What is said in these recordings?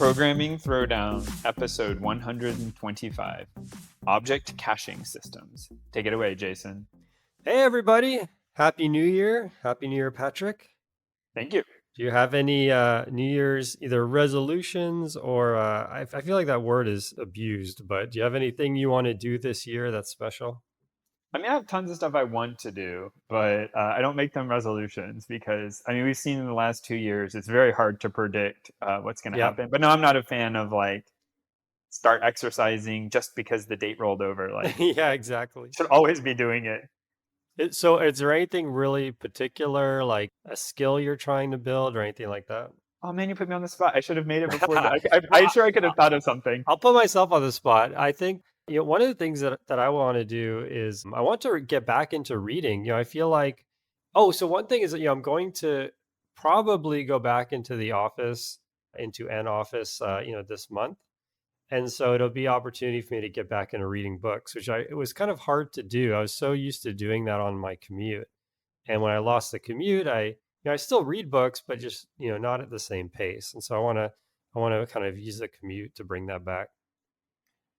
Programming Throwdown, episode 125, Object Caching Systems. Take it away, Jason. Hey, everybody. Happy New Year. Happy New Year, Patrick. Thank you. Do you have any New Year's either resolutions or I feel like that word is abused, but do you have anything you want to do this year that's special? I mean, I have tons of stuff I want to do, but I don't make them resolutions because, I mean, we've seen in the last 2 years, it's very hard to predict what's going to Yeah. happen. But no, I'm not a fan of start exercising just because the date rolled over. Like, Yeah, exactly. should always be doing it. So is there anything really particular, like a skill you're trying to build or anything like that? Oh man, you put me on the spot. I should have made it before. I'm sure I could have thought of something. I'll put myself on the spot. I think one of the things that I want to do is I want to get back into reading. I feel like so one thing is that I'm going to probably go back into an office this month. And so it'll be opportunity for me to get back into reading books, which it was kind of hard to do. I was so used to doing that on my commute. And when I lost the commute, I still read books, but just, not at the same pace. And so I want to kind of use the commute to bring that back.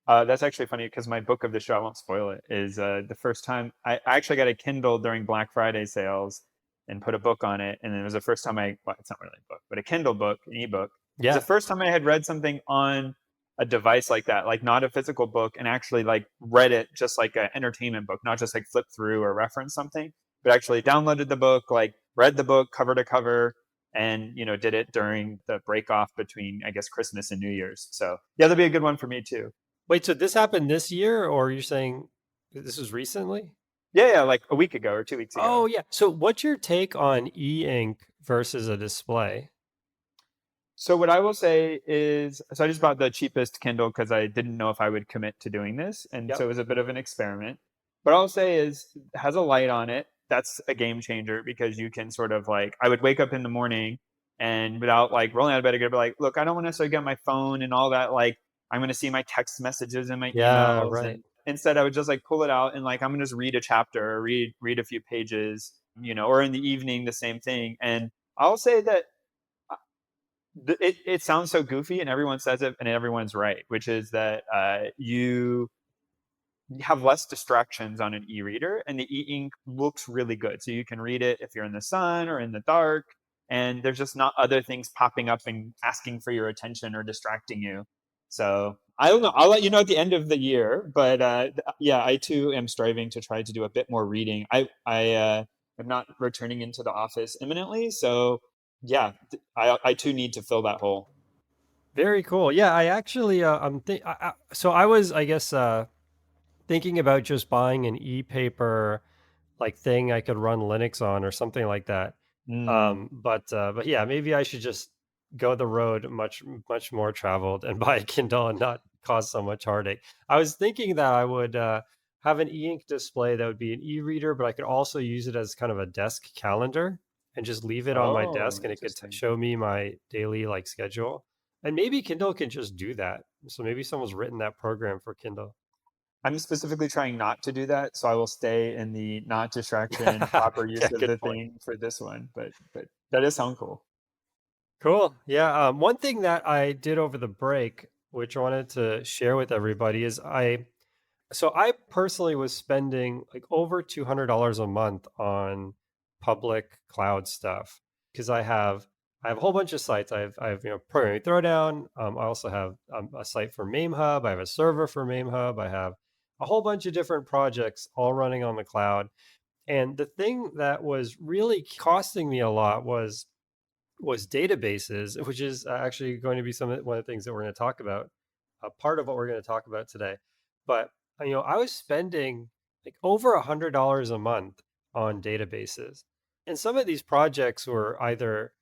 That's actually funny because my book of the show, I won't spoil it, is the first time I actually got a Kindle during Black Friday sales and put a book on it. And it was the first time well, it's not really a book, but a Kindle book, an ebook. It was Yeah. the first time I had read something on a device like that, like not a physical book, and actually like read it just like an entertainment book, not just like flip through or reference something, but actually downloaded the book, like read the book cover to cover, and did it during the break off between, I guess, Christmas and New Year's. So yeah, that'll be a good one for me too. Wait, so this happened this year, or you're saying this was recently? Yeah, like a week ago or 2 weeks ago. Oh, yeah. So what's your take on e-ink versus a display? So what I will say is, so I just bought the cheapest Kindle because I didn't know if I would commit to doing this, and so Yep. it was a bit of an experiment. But I'll say is, it has a light on it. That's a game changer because you can sort of like, I would wake up in the morning and without like rolling out of bed, I could be like, look, I don't want to necessarily get my phone and all that. Like, I'm going to see my text messages and my Yeah, emails, right. and instead I would just like pull it out and like I'm going to just read a chapter, or read a few pages, or in the evening the same thing. And I'll say that it sounds so goofy and everyone says it and everyone's right, which is that you have less distractions on an e-reader and the e-ink looks really good. So you can read it if you're in the sun or in the dark, and there's just not other things popping up and asking for your attention or distracting you. So I don't know. I'll let you know at the end of the year, but yeah, I too am striving to try to do a bit more reading. I am not returning into the office imminently, so yeah, I too need to fill that hole. Very cool. Yeah, I actually so I was, I guess, thinking about just buying an e-paper like thing I could run Linux on or something like that. Mm. But yeah, maybe I should just go the road much more traveled and buy a Kindle and not cause so much heartache. I was thinking that I would have an e-ink display that would be an e-reader, but I could also use it as kind of a desk calendar and just leave it on my Oh, desk, and it could interesting. show me my daily like schedule. And maybe Kindle can just do that. So maybe someone's written that program for Kindle. I'm specifically trying not to do that, so I will stay in the not distraction, proper Yeah, use of good the point. thing for this one. But that does sound cool. Cool. Yeah. One thing that I did over the break, which I wanted to share with everybody, is I personally was spending like over $200 a month on public cloud stuff because I have a whole bunch of sites. I have programming Throwdown. I also have a site for MameHub. I have a server for MameHub. I have a whole bunch of different projects all running on the cloud. And the thing that was really costing me a lot was databases, which is actually going to be one of the things that we're going to talk about, part of what we're going to talk about today. But I was spending like over $100 a month on databases, and some of these projects were either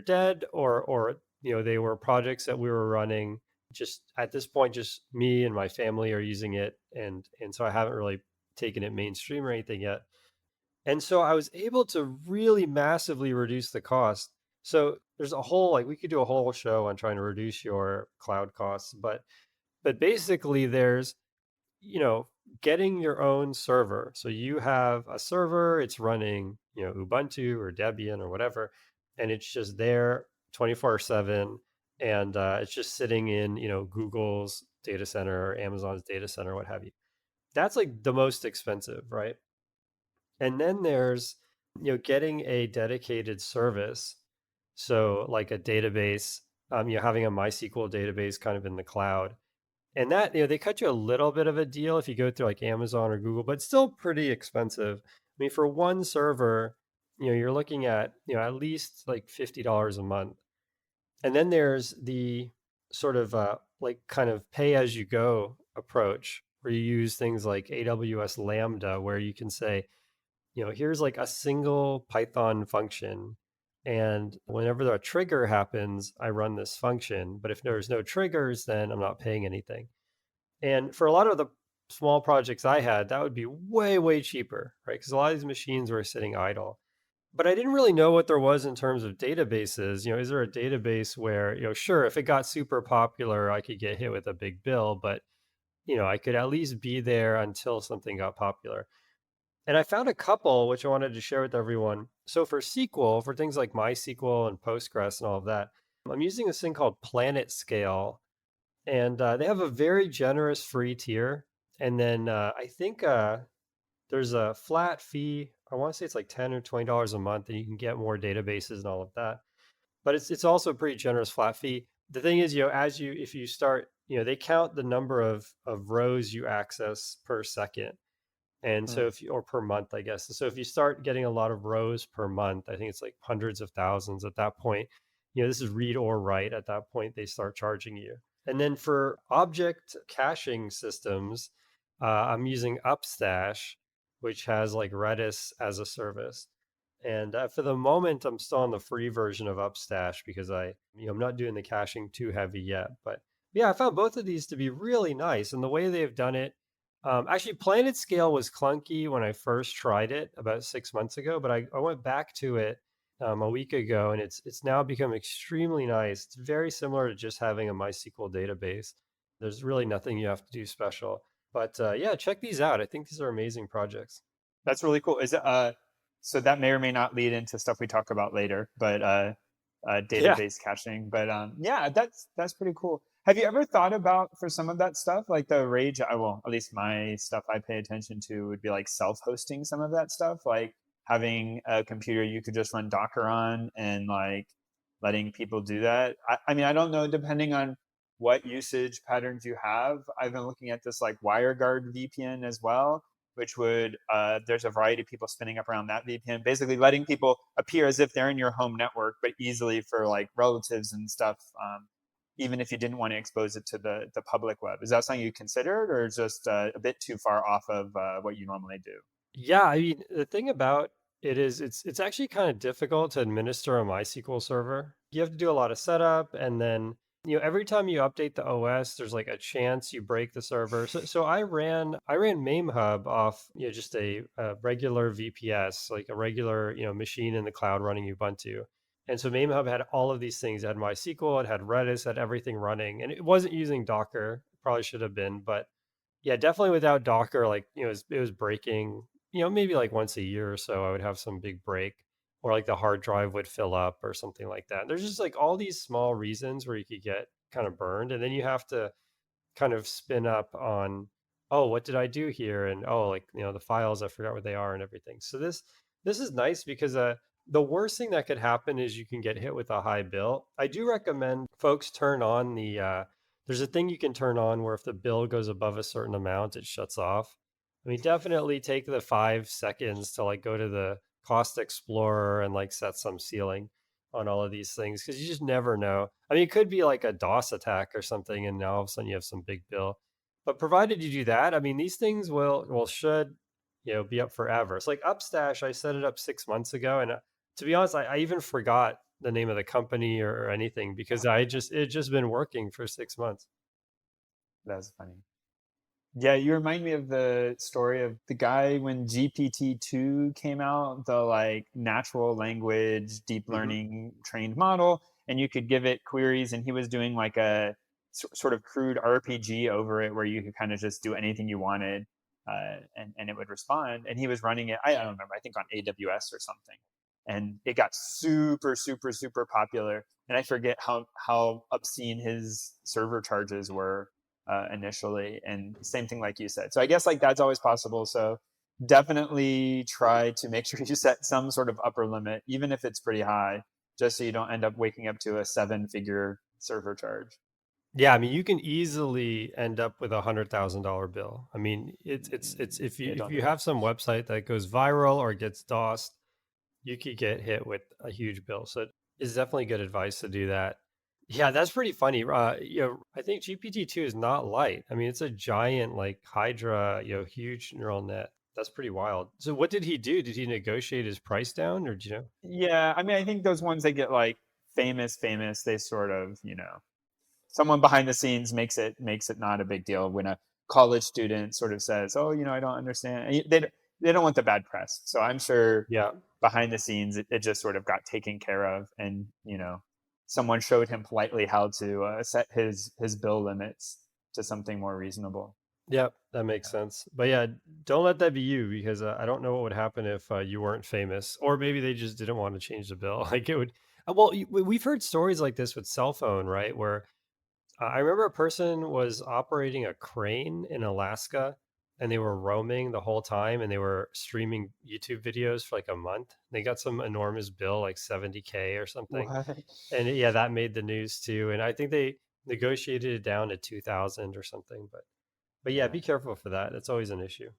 dead or they were projects that we were running. Just at this point, just me and my family are using it, and so I haven't really taken it mainstream or anything yet. And so I was able to really massively reduce the cost. So there's a whole like we could do a whole show on trying to reduce your cloud costs, but basically there's getting your own server. So you have a server, it's running, Ubuntu or Debian or whatever, and it's just there 24/7. and it's just sitting in, Google's data center or Amazon's data center, what have you. That's like the most expensive, right? And then there's, getting a dedicated service. So like a database, having a MySQL database kind of in the cloud. And that, they cut you a little bit of a deal if you go through like Amazon or Google, but still pretty expensive. I mean, for one server, you're looking at, at least like $50 a month. And then there's the sort of like kind of pay as you go approach where you use things like AWS Lambda, where you can say, here's like a single Python function. And whenever a trigger happens, I run this function. But if there's no triggers, then I'm not paying anything. And for a lot of the small projects I had, that would be way, way cheaper, right? Because a lot of these machines were sitting idle. But I didn't really know what there was in terms of databases. Is there a database where, sure, if it got super popular, I could get hit with a big bill, but, I could at least be there until something got popular. And I found a couple which I wanted to share with everyone. So for SQL, for things like MySQL and Postgres and all of that, I'm using this thing called Planet Scale, and they have a very generous free tier. And then I think there's a flat fee. I want to say it's like $10 or $20 a month, and you can get more databases and all of that. But it's also a pretty generous flat fee. The thing is, if you start, they count the number of rows you access per second. And so Mm. if you, or per month, I guess. So if you start getting a lot of rows per month, I think it's like hundreds of thousands at that point. This is read or write. At that point, they start charging you. And then for object caching systems, I'm using Upstash, which has like Redis as a service. And for the moment, I'm still on the free version of Upstash because I'm not doing the caching too heavy yet. But yeah, I found both of these to be really nice. And the way they've done it, actually, Planet Scale was clunky when I first tried it about 6 months ago, but I went back to it a week ago, and it's now become extremely nice. It's very similar to just having a MySQL database. There's really nothing you have to do special. But yeah, check these out. I think these are amazing projects. That's really cool. Is it so that may or may not lead into stuff we talk about later, but Yeah. database caching. But yeah, that's pretty cool. Have you ever thought about for some of that stuff, like the rage? Well, at least my stuff I pay attention to would be like self-hosting some of that stuff, like having a computer you could just run Docker on and like letting people do that. I mean, I don't know, depending on what usage patterns you have. I've been looking at this like WireGuard VPN as well, which would there's a variety of people spinning up around that VPN, basically letting people appear as if they're in your home network, but easily for like relatives and stuff, even if you didn't want to expose it to the public web. Is that something you considered, or just a bit too far off of what you normally do? Yeah, I mean, the thing about it is it's actually kind of difficult to administer a MySQL server. You have to do a lot of setup, and then every time you update the OS, there's like a chance you break the server. So I ran MameHub off just a regular VPS, like a regular machine in the cloud running Ubuntu. And so MameHub had all of these things. It had MySQL, it had Redis, it had everything running, and it wasn't using Docker. Probably should have been, but yeah, definitely without Docker, like, it was breaking, maybe like once a year or so, I would have some big break, or like the hard drive would fill up or something like that. There's just like all these small reasons where you could get kind of burned. And then you have to kind of spin up on, oh, what did I do here? And oh, like, the files, I forgot what they are and everything. So this is nice because the worst thing that could happen is you can get hit with a high bill. I do recommend folks turn on there's a thing you can turn on where if the bill goes above a certain amount, it shuts off. I mean, definitely take the 5 seconds to like go to the cost explorer and like set some ceiling on all of these things because you just never know. I mean, it could be like a DOS attack or something, and now all of a sudden you have some big bill. But provided you do that, I mean, these things should be up forever. It's like Upstash. I set it up 6 months ago, and to be honest, I even forgot the name of the company or anything because it just been working for 6 months. That's funny. Yeah, you remind me of the story of the guy when GPT-2 came out, the like natural language deep Hmm. learning trained model, and you could give it queries, and he was doing like a sort of crude RPG over it where you could kind of just do anything you wanted, and it would respond. And he was running it, I don't remember, I think on AWS or something. and it got super, super, super popular. And I forget how obscene his server charges were initially. And same thing like you said. So I guess like that's always possible. So definitely try to make sure you set some sort of upper limit, even if it's pretty high, just so you don't end up waking up to a 7-figure server charge. Yeah, I mean, you can easily end up with $100,000 bill. I mean, it's if you Yeah, if don't do you that. have some website that goes viral or gets DOSed, you could get hit with a huge bill. So it's definitely good advice to do that. Yeah, that's pretty funny. I think GPT-2 is not light. I mean, it's a giant like Hydra, huge neural net. That's pretty wild. So what did he do? Did he negotiate his price down, or do you know? Yeah, I mean, I think those ones that get like famous, they sort of, someone behind the scenes makes it not a big deal when a college student sort of says, "Oh, I don't understand." They don't want the bad press. So I'm sure Yeah. behind the scenes it just sort of got taken care of, and someone showed him politely how to set his bill limits to something more reasonable. Yep, that makes sense. But yeah, don't let that be you because I don't know what would happen if you weren't famous, or maybe they just didn't want to change the bill. Like it would. We've heard stories like this with cell phone, right? Where I remember a person was operating a crane in Alaska, and they were roaming the whole time, and they were streaming YouTube videos for like a month. They got some enormous bill, like 70K or something, What? and yeah, that made the news too. And I think they negotiated it down to 2,000 or something, but yeah, Yeah. be careful for that. That's always an issue.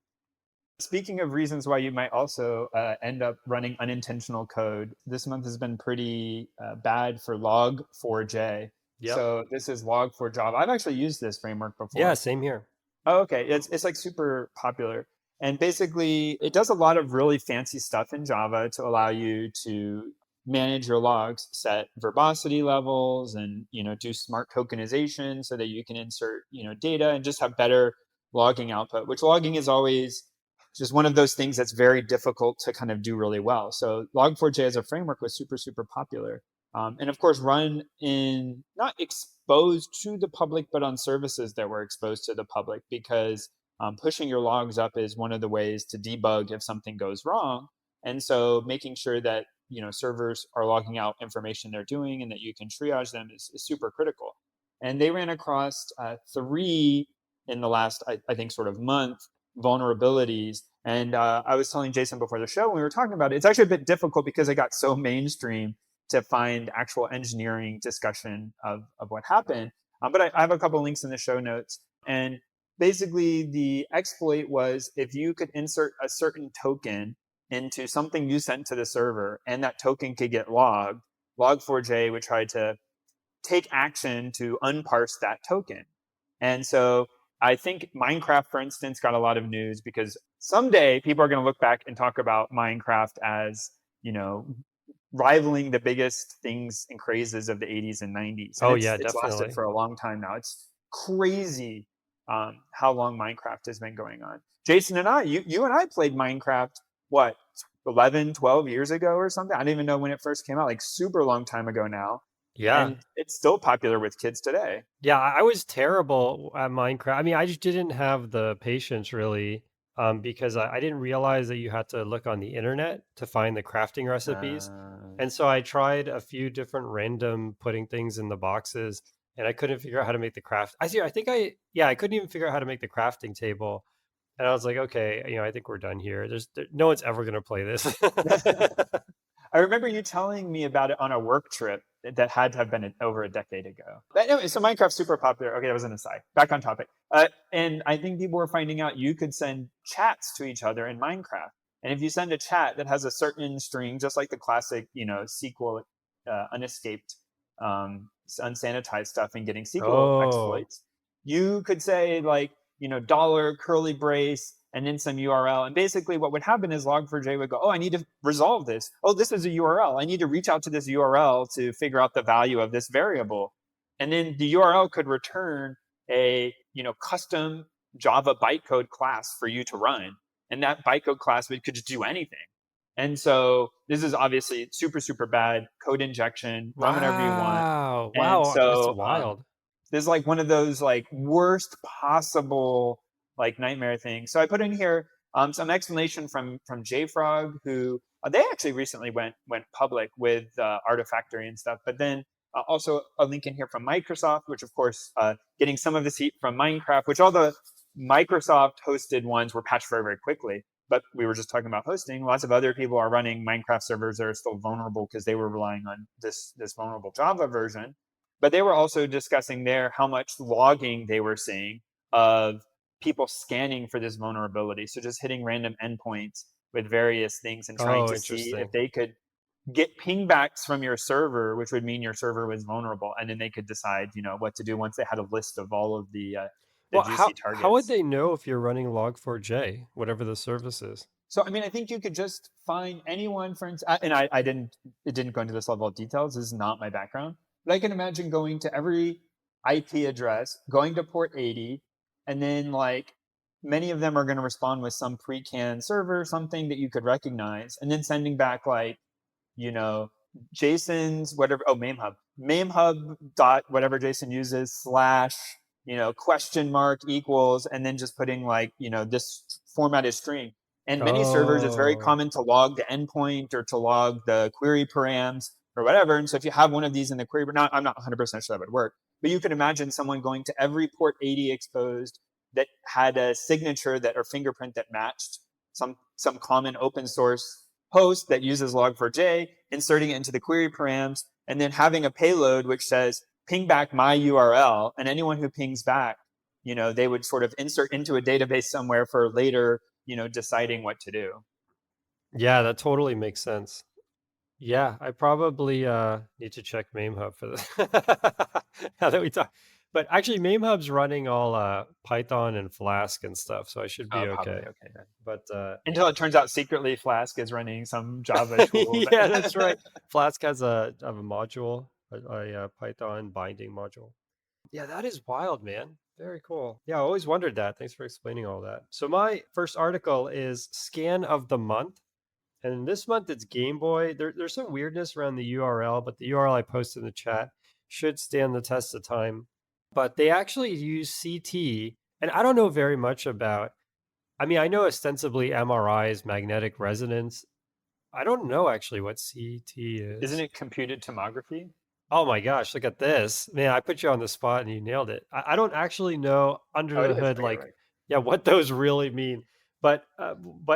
Speaking of reasons why you might also end up running unintentional code, this month has been pretty bad for log4j. Yep. So this is log4Java. I've actually used this framework Yeah, before. same here. Oh, okay. It's like super popular. And basically it does a lot of really fancy stuff in Java to allow you to manage your logs, set verbosity levels, and do smart tokenization so that you can insert, data and just have better logging output, which logging is always just one of those things that's very difficult to kind of do really well. So log4j as a framework was super, super popular. And of course, run in not exposed to the public, but on services that were exposed to the public, because pushing your logs up is one of the ways to debug if something goes wrong. And so making sure that servers are logging out information they're doing and that you can triage them is super critical. And they ran across three in the last, I think, sort of month vulnerabilities. And I was telling Jason before the show when we were talking about it, it's actually a bit difficult because it got so mainstream to find actual engineering discussion of what happened. But I have a couple links in the show notes. And basically, the exploit was if you could insert a certain token into something you sent to the server and that token could get logged, log4j would try to take action to unparse that token. And so I think Minecraft, for instance, got a lot of news because someday people are going to look back and talk about Minecraft as, you know, rivaling the biggest things and crazes of the 80s and 90s. And Oh it's yeah, it's lasted definitely. for a long time now. It's crazy how long Minecraft has been going on. Jason and I, you and I played Minecraft, what, 11, 12 years ago or something? I don't even know when it first came out, like super long time ago now. Yeah. And it's still popular with kids today. Yeah, I was terrible at Minecraft. I mean, I just didn't have the patience really, because I didn't realize that you had to look on the internet to find the crafting recipes. Uh, And so I tried a few different random putting things in the boxes, and I couldn't figure out how to make the craft. I couldn't even figure out how to make the crafting table. And I was like, okay, I think we're done here. No one's ever going to play this. I remember you telling me about it on a work trip that had to have been over a decade ago. But anyway, so Minecraft's super popular. Okay, that was an aside. Back on topic. And I think people were finding out you could send chats to each other in Minecraft. And if you send a chat that has a certain string, just like the classic, SQL unescaped, unsanitized stuff and getting SQL Oh, exploits, you could say like, dollar curly brace and then some URL. And basically what would happen is log4j would go, oh, I need to resolve this. Oh, this is a URL. I need to reach out to this URL to figure out the value of this variable. And then the URL could return a custom Java bytecode class for you to run. And that bytecode class could just do anything. And so this is obviously super, super bad code injection, run whatever you want. wow. And Wow, that's so wild. this is like one of those like worst possible like nightmare things. So I put in here some explanation from JFrog, who They actually recently went public with Artifactory and stuff. But then also a link in here from Microsoft, which of course getting some of this heat from Minecraft, which all the Microsoft hosted ones were patched very, very quickly. But we were just talking about hosting. Lots of other people are running Minecraft servers that are still vulnerable because they were relying on this vulnerable Java version. But they were also discussing there how much logging they were seeing of people scanning for this vulnerability. So just hitting random endpoints with various things and trying Oh, to see if interesting. they could get pingbacks from your server, which would mean your server was vulnerable, and then they could decide, what to do once they had a list of all of the Well, juicy how would targets. they know if you're running log4j, whatever the service is? So, I mean, I think you could just find anyone, for instance, and I didn't, it didn't go into this level of details. This is not my background, but I can imagine going to every IP address, going to port 80, and then like many of them are going to respond with some pre-canned server, something that you could recognize, and then sending back like, you know, Jason's whatever, oh, memehub dot whatever Jason uses slash, question mark equals, and then just putting like, this formatted string. And many servers, it's very Oh, common to log the endpoint or to log the query params or whatever. And so if you have one of these in the query, I'm not 100% sure that would work, but you can imagine someone going to every port 80 exposed that had a signature that or fingerprint that matched some common open source host that uses log4j, inserting it into the query params, and then having a payload which says ping back my URL, and anyone who pings back, they would sort of insert into a database somewhere for later, deciding what to do. yeah, that totally makes sense. Yeah, I probably need to check MameHub for this. Now that we talk, but actually, MameHub's running all Python and Flask and stuff, so I should be Probably okay. okay then. But Until it turns out secretly Flask is running some Java tool yeah, that's that right. Flask has a module, a Python binding module. Yeah, that is wild, man. Very cool. Yeah, I always wondered that. Thanks for explaining all that. So my first article is scan of the month. And this month it's Game Boy. There's some weirdness around the URL, but the URL I posted in the chat should stand the test of time. But they actually use CT, and I don't know very much about. I mean, I know ostensibly MRI is magnetic resonance. I don't know actually what CT isn't is. it computed tomography? Oh my gosh, look at this. Man, I put you on the spot and you nailed it. I don't actually know under Oh, it the is. hood, Okay, like, right. yeah, what those really mean. But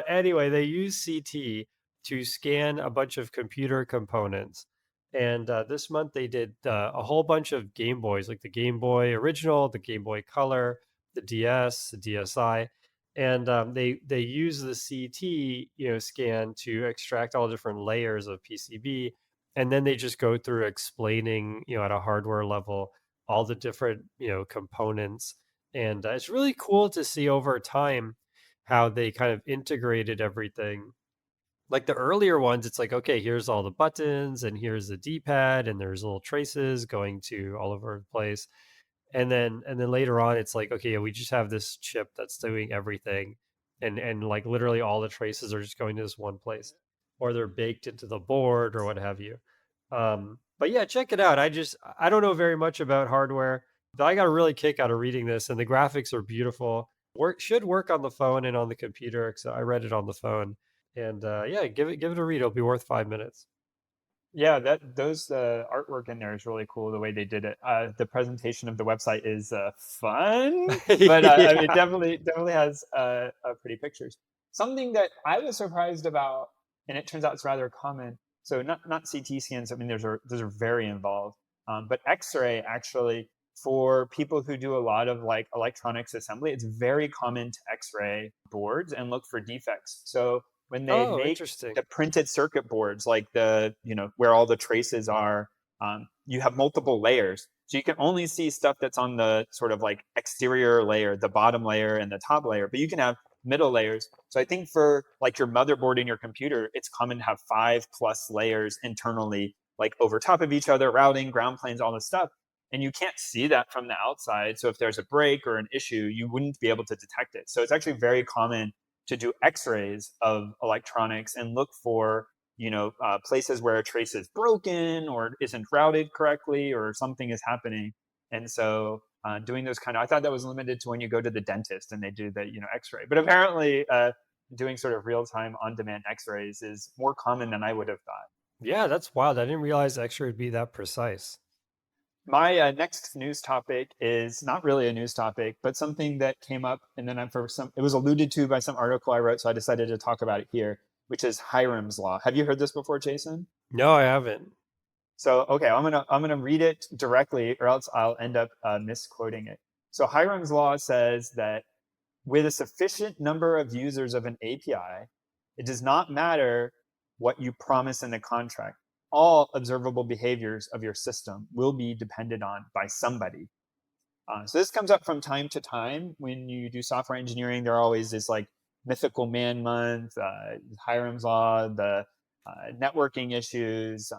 anyway, they use CT to scan a bunch of computer components. And this month they did a whole bunch of Game Boys, like the Game Boy Original, the Game Boy Color, the DS, the DSi, and they use the CT, scan to extract all different layers of PCB, and then they just go through explaining, at a hardware level, all the different, components. And it's really cool to see over time how they kind of integrated everything. Like the earlier ones, it's like, okay, here's all the buttons and here's the D-pad and there's little traces going to all over the place. And then later on it's like, okay, we just have this chip that's doing everything, and like literally all the traces are just going to this one place, or they're baked into the board or what have you. But yeah, check it out. I don't know very much about hardware, but I got a really kick out of reading this, and the graphics are beautiful. Should work on the phone and on the computer, so I read it on the phone. And yeah, give it a read. It'll be worth 5 minutes. Yeah, that those artwork in there is really cool. The way they did it. The presentation of the website is fun, but I mean, it Yeah. definitely has pretty pictures. Something that I was surprised about, and it turns out it's rather common. So not CT scans. I mean, those are very involved. But X-ray actually for people who do a lot of like electronics assembly, it's very common to X-ray boards and look for defects. So when they Oh, make interesting. the printed circuit boards, like the, where all the traces are, you have multiple layers. So you can only see stuff that's on the sort of like exterior layer, the bottom layer and the top layer, but you can have middle layers. So I think for like your motherboard in your computer, it's common to have 5+ layers internally, like over top of each other, routing, ground planes, all this stuff. And you can't see that from the outside. So if there's a break or an issue, you wouldn't be able to detect it. So it's actually very common to do x-rays of electronics and look for places where a trace is broken or isn't routed correctly or something is happening. And so doing those I thought that was limited to when you go to the dentist and they do the x-ray, but apparently doing sort of real-time on-demand X-rays is more common than I would have thought. Yeah, that's wild. I didn't realize X-ray would be that precise. My next news topic is not really a news topic, but something that came up, and then it was alluded to by some article I wrote, so I decided to talk about it here, which is Hiram's law. Have you heard this before, Jason? No, I haven't. So okay, I'm gonna read it directly, or else I'll end up misquoting it. So Hiram's law says that with a sufficient number of users of an API, it does not matter what you promise in the contract. All observable behaviors of your system will be depended on by somebody. So this comes up from time to time when you do software engineering. There always is like mythical man month, Hiram's law, the networking issues.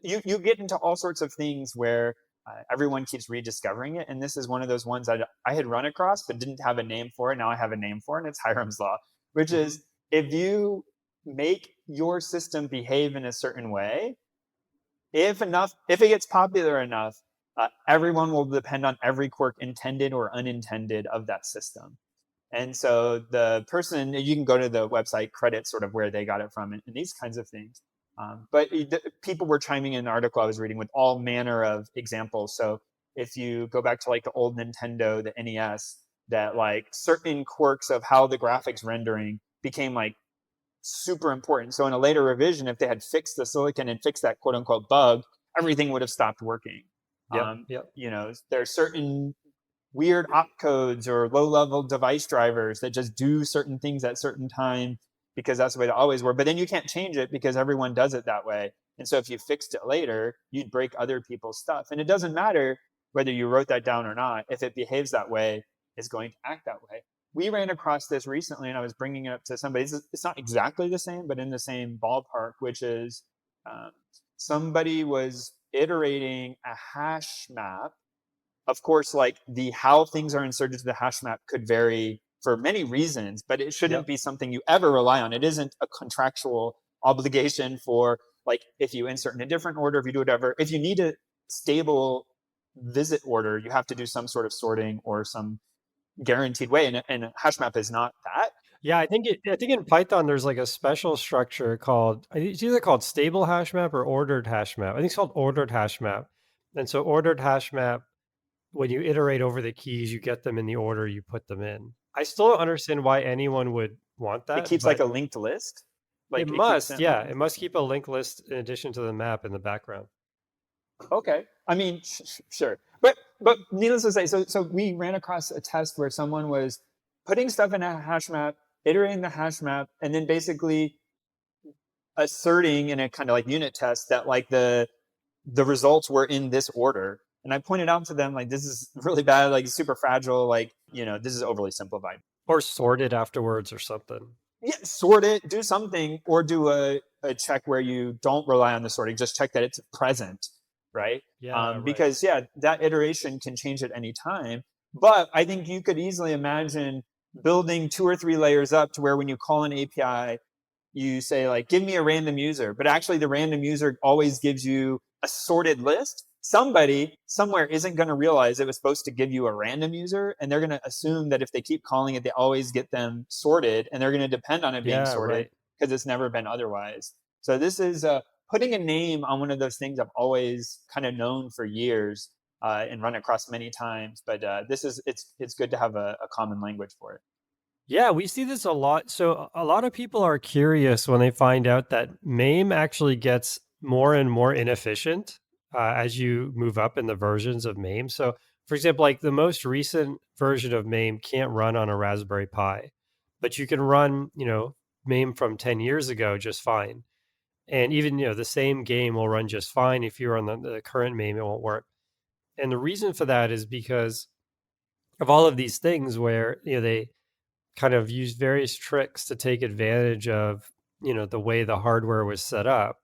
You get into all sorts of things where everyone keeps rediscovering it, and this is one of those ones I had run across but didn't have a name for it. Now I have a name for it, and it's Hiram's law, which Mhm. is if you make your system behave in a certain way, if it gets popular enough, everyone will depend on every quirk intended or unintended of that system. And so the person, you can go to the website credit sort of where they got it from and these kinds of things. But people were chiming in an article I was reading with all manner of examples. So if you go back to like the old Nintendo, the NES, that like certain quirks of how the graphics rendering became like super important. So in a later revision, if they had fixed the silicon and fixed that quote unquote bug, everything would have stopped working. Yep, yep. There are certain weird opcodes or low level device drivers that just do certain things at certain time because that's the way they always were. But then you can't change it because everyone does it that way. And so if you fixed it later, you'd break other people's stuff. And it doesn't matter whether you wrote that down or not. If it behaves that way, it's going to act that way. We ran across this recently, and I was bringing it up to somebody. It's not exactly the same, but in the same ballpark, which is um, somebody was iterating a hash map. Of course, like the how things are inserted to the hash map could vary for many reasons, but it shouldn't Yep. be something you ever rely on. It isn't a contractual obligation for like if you insert in a different order, if you do whatever. If you need a stable visit order, you have to do some sort of sorting or some guaranteed way, and a hash map is not that. Yeah, I think in Python there's like a special structure called it's either called stable hash map or ordered hash map. I think it's called ordered hash map. And so ordered hash map, when you iterate over the keys, you get them in the order you put them in. I still don't understand why anyone would want It that, keeps like but a linked list, it like it keeps must, it yeah, linked. it must keep a linked list in addition to the map in the background. Okay, I mean, sure, but needless to say, so we ran across a test where someone was putting stuff in a hash map, iterating the hash map, and then basically asserting in a kind of like unit test that like the results were in this order. And I pointed out to them like this is really bad, like super fragile, like this is overly simplified. Or sorted afterwards or something. Yeah, sort it, do something, or do a check where you don't rely on the sorting, just check that it's present, right? Yeah, right. Because yeah, that iteration can change at any time. But I think you could easily imagine building 2 or 3 layers up to where when you call an API, you say like, give me a random user, but actually the random user always gives you a sorted list. Somebody somewhere isn't going to realize it was supposed to give you a random user, and they're going to assume that if they keep calling it, they always get them sorted, and they're going to depend on it being Yeah, sorted right. because it's never been otherwise. So this is putting a name on one of those things I've always kind of known for years and run across many times. But this is it's good to have a common language for it. Yeah, we see this a lot. So a lot of people are curious when they find out that MAME actually gets more and more inefficient as you move up in the versions of MAME. So, for example, like the most recent version of MAME can't run on a Raspberry Pi, but you can run, MAME from 10 years ago just fine. And even, the same game will run just fine. If you're on the current MAME, it won't work. And the reason for that is because of all of these things where, they kind of use various tricks to take advantage of the way the hardware was set up,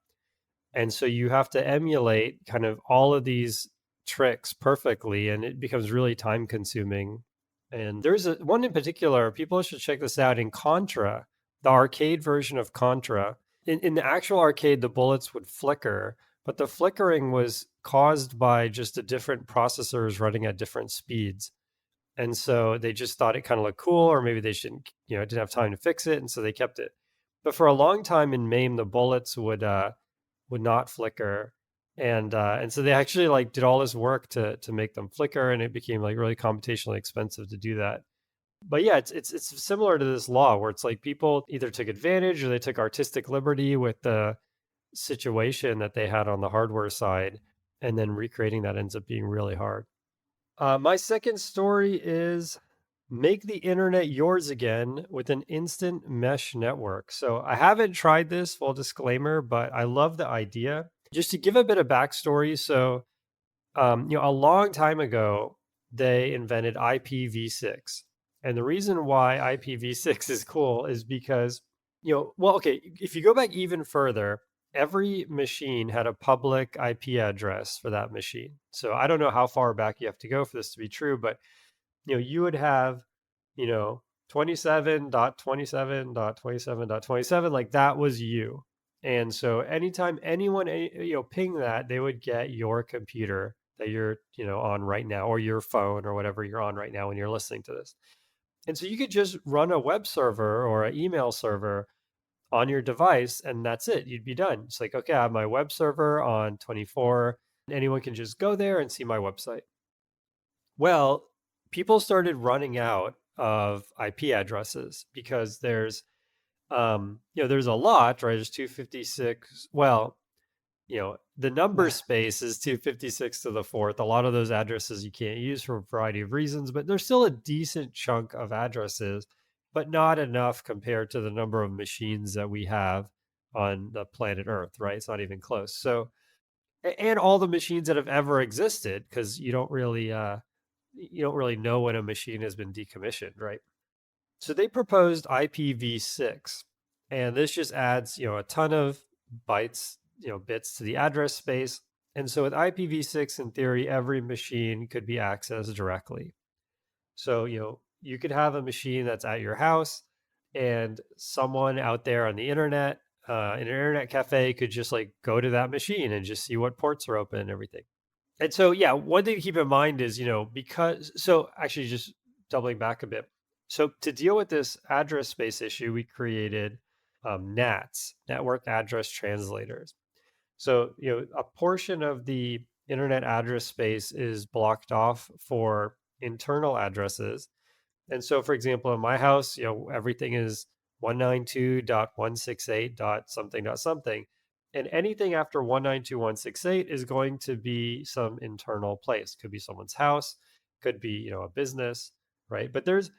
and so you have to emulate kind of all of these tricks perfectly, and it becomes really time consuming. And there's one in particular, people should check this out. In Contra, the arcade version of Contra, in the actual arcade the bullets would flicker, but the flickering was caused by just the different processors running at different speeds. And so they just thought it kind of looked cool, or maybe they shouldn't, didn't have time to fix it, and so they kept it. But for a long time in MAME, the bullets would not flicker, and so they actually like did all this work to make them flicker, and it became like really computationally expensive to do that. But yeah, it's similar to this law where it's like people either took advantage or they took artistic liberty with the situation that they had on the hardware side, and then recreating that ends up being really hard. My second story is make the internet yours again with an instant mesh network. So I haven't tried this, full disclaimer, but I love the idea. Just to give a bit of backstory, so a long time ago, they invented IPv6. And the reason why IPv6 is cool is because, well, okay, if you go back even further, every machine had a public IP address for that machine. So I don't know how far back you have to go for this to be true, but you would have, you know, 27.27.27.27, like that was you. And so anytime anyone, ping that, they would get your computer that you're, on right now, or your phone or whatever you're on right now when you're listening to this. And so you could just run a web server or an email server on your device, and that's it. You'd be done. It's like, okay, I have my web server on 24. Anyone can just go there and see my website. Well, people started running out of IP addresses because there's a lot, right? There's 256. Well, the number space is 256 to the fourth. A lot of those addresses you can't use for a variety of reasons, but there's still a decent chunk of addresses, but not enough compared to the number of machines that we have on the planet Earth, right? It's not even close. So, and all the machines that have ever existed, because you don't really know when a machine has been decommissioned, right? So they proposed IPv6, and this just adds, a ton of bytes, bits to the address space. And so with IPv6, in theory, every machine could be accessed directly. So, you could have a machine that's at your house, and someone out there on the internet, in an internet cafe, could just like go to that machine and just see what ports are open and everything. And so, yeah, one thing to keep in mind is, because, so actually just doubling back a bit. So to deal with this address space issue, we created NATs, network address translators. So, a portion of the internet address space is blocked off for internal addresses. And so, for example, in my house, everything is 192.168. Something something. And anything after 192.168 is going to be some internal place. Could be someone's house, could be, a business, right? But there's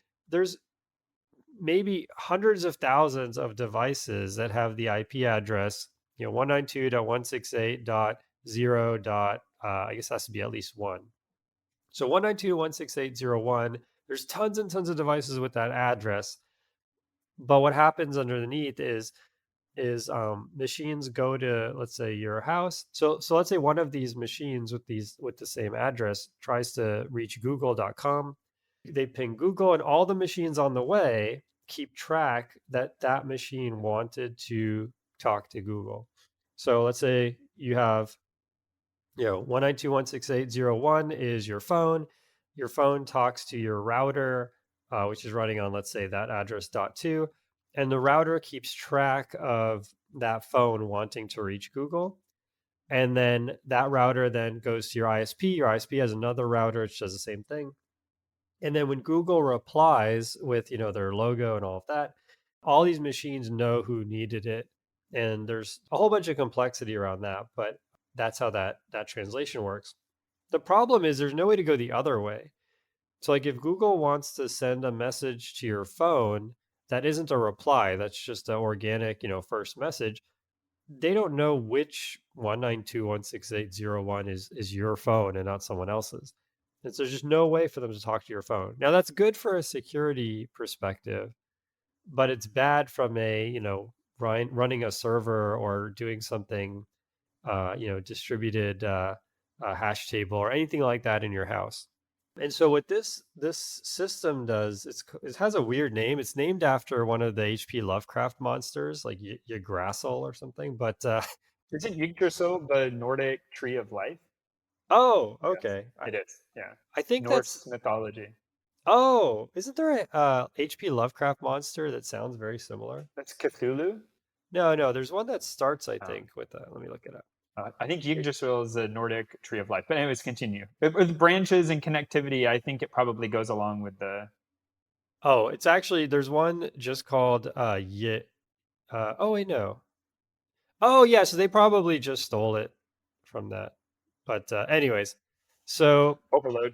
maybe hundreds of thousands of devices that have the IP address, 192.168.0. I guess has to be at least one. So 192.168.0.1, there's tons and tons of devices with that address. But what happens underneath is machines go to, let's say, your house. So let's say one of these machines with the same address tries to reach google.com. They ping Google, and all the machines on the way keep track that that machine wanted to talk to Google. So let's say you have 192.168.0.1 is your phone. Your phone talks to your router, which is running on, let's say, that address .2, and the router keeps track of that phone wanting to reach Google. And then that router then goes to your ISP. Your ISP has another router which does the same thing. And then when Google replies with, their logo and all of that, all these machines know who needed it. And there's a whole bunch of complexity around that, but that's how that translation works. The problem is there's no way to go the other way. So like if Google wants to send a message to your phone that isn't a reply, that's just an organic, first message, they don't know which 192.168.0.1 is your phone and not someone else's. And so there's just no way for them to talk to your phone. Now that's good for a security perspective, but it's bad from a, running a server or doing something, distributed hash table or anything like that in your house. And so what this system does, it has a weird name. It's named after one of the H.P. Lovecraft monsters, like Yggdrasil or something. But Isn't Yggdrasil the Nordic tree of life? oh, Yes, okay. it is. Yeah. I think that's Norse mythology. Oh, isn't there a HP Lovecraft monster that sounds very similar? That's Cthulhu. No, no, there's one that starts, I Oh. think, with let me look it up. I think It, Yggdrasil is the Nordic tree of life. But anyways, continue. With branches and connectivity, I think it probably goes along with the. oh, it's actually there's one just called oh wait, no. Oh yeah, so they probably just stole it from that. But anyways, so Overload.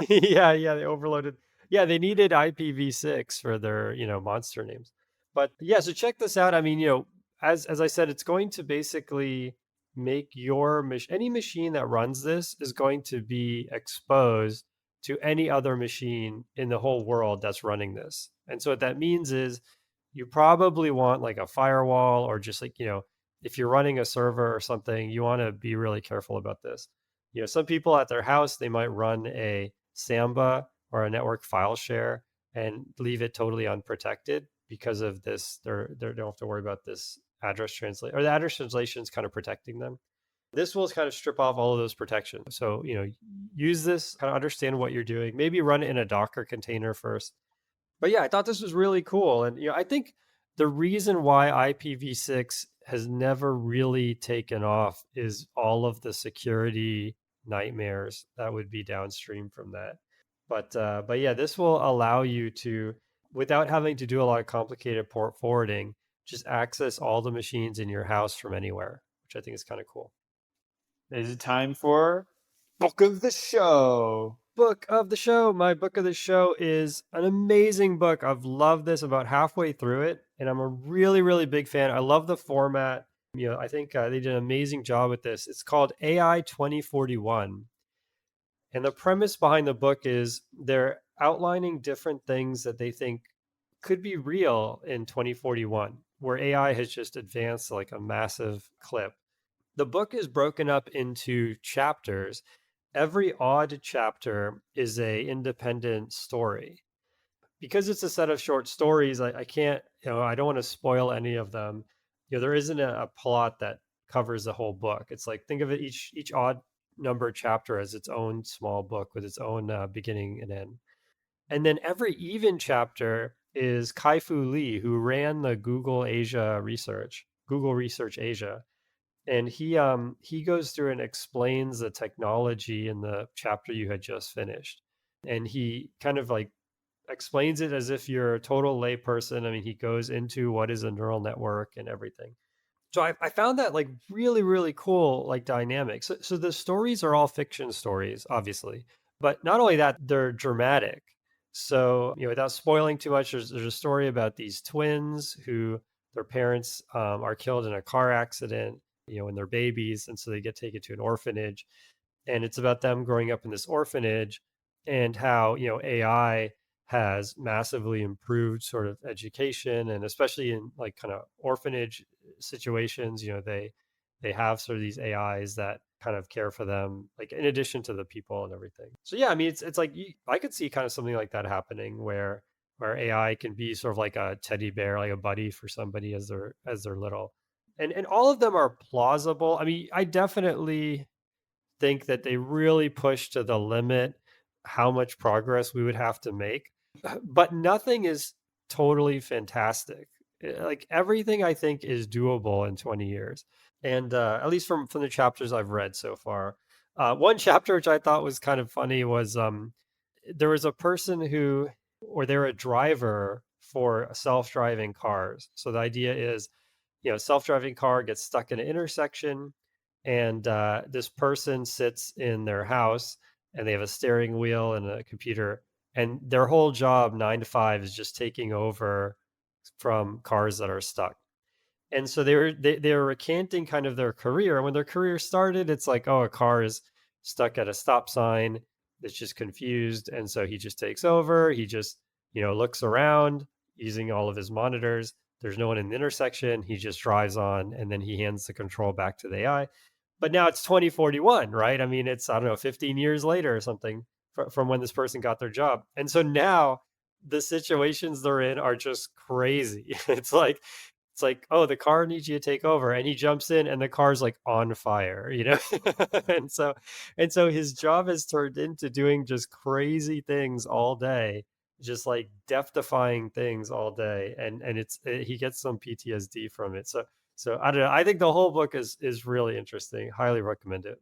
yeah, yeah, they overloaded. Yeah, they needed IPv6 for their, monster names. But yeah, so check this out. I mean, as I said, it's going to basically make your any machine that runs this is going to be exposed to any other machine in the whole world that's running this. And so what that means is you probably want like a firewall or just like, if you're running a server or something, you want to be really careful about this. Some people at their house, they might run a Samba or a network file share and leave it totally unprotected because of this. They don't have to worry about this address translation, or the address translation is kind of protecting them. This will kind of strip off all of those protections. So, use this, kind of understand what you're doing. Maybe run it in a Docker container first. But yeah, I thought this was really cool. And I think the reason why IPv6 has never really taken off is all of the security nightmares that would be downstream from that. But yeah, this will allow you to, without having to do a lot of complicated port forwarding, just access all the machines in your house from anywhere, which I think is kind of cool. Is it time for book of the show? Book of the show. My book of the show is an amazing book. I've loved this about halfway through it, and I'm a really, really big fan. I love the format. I think they did an amazing job with this. It's called AI 2041. And the premise behind the book is they're outlining different things that they think could be real in 2041, where AI has just advanced like a massive clip. The book is broken up into chapters. Every odd chapter is a independent story. Because it's a set of short stories, I can't, I don't want to spoil any of them. There isn't a plot that covers the whole book. It's like, think of it, each odd number chapter as its own small book with its own beginning and end. And then every even chapter is Kai-Fu Lee, who ran the Google Research Asia, and he goes through and explains the technology in the chapter you had just finished, and he kind of like explains it as if you're a total layperson. I mean, he goes into what is a neural network and everything. So I found that like really, really cool, like dynamic. So the stories are all fiction stories, obviously, but not only that, they're dramatic. So, without spoiling too much, there's a story about these twins who their parents are killed in a car accident, when they're babies. And so they get taken to an orphanage. And it's about them growing up in this orphanage and how, AI has massively improved sort of education, and especially in like kind of orphanage situations, they have sort of these AIs that kind of care for them, like in addition to the people and everything. So yeah, I mean, it's like I could see kind of something like that happening where AI can be sort of like a teddy bear, like a buddy for somebody as they're little. And all of them are plausible. I mean, I definitely think that they really push to the limit how much progress we would have to make, but nothing is totally fantastic. Like everything I think is doable in 20 years. And at least from the chapters I've read so far. One chapter which I thought was kind of funny was there was a person who, or they're a driver for self-driving cars. So the idea is, self-driving car gets stuck in an intersection, and this person sits in their house, and they have a steering wheel and a computer, and their whole job 9 to 5 is just taking over from cars that are stuck. And so they were recanting kind of their career. And when their career started, it's like, oh, a car is stuck at a stop sign. It's just confused. And so he just takes over. He just, looks around using all of his monitors. There's no one in the intersection. He just drives on, and then he hands the control back to the AI. But now it's 2041, right? I mean, it's, I don't know, 15 years later or something from when this person got their job. And so now the situations they're in are just crazy. It's like it's like, oh, the car needs you to take over, and he jumps in, and the car's like on fire, and so his job has turned into doing just crazy things all day, just like death defying things all day, and he gets some PTSD from it. So I don't know. I think the whole book is really interesting. Highly recommend it.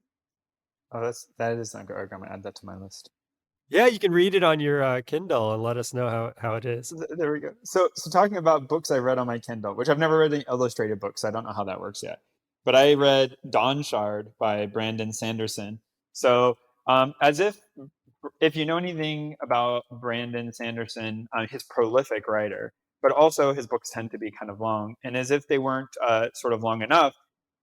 Oh, that is not good. I'm gonna add that to my list. Yeah, you can read it on your Kindle and let us know how it is. There we go. So talking about books I read on my Kindle, which I've never read any illustrated books, so I don't know how that works yet. But I read Dawn Shard by Brandon Sanderson. So as if you know anything about Brandon Sanderson, he's prolific writer, but also his books tend to be kind of long. And as if they weren't sort of long enough,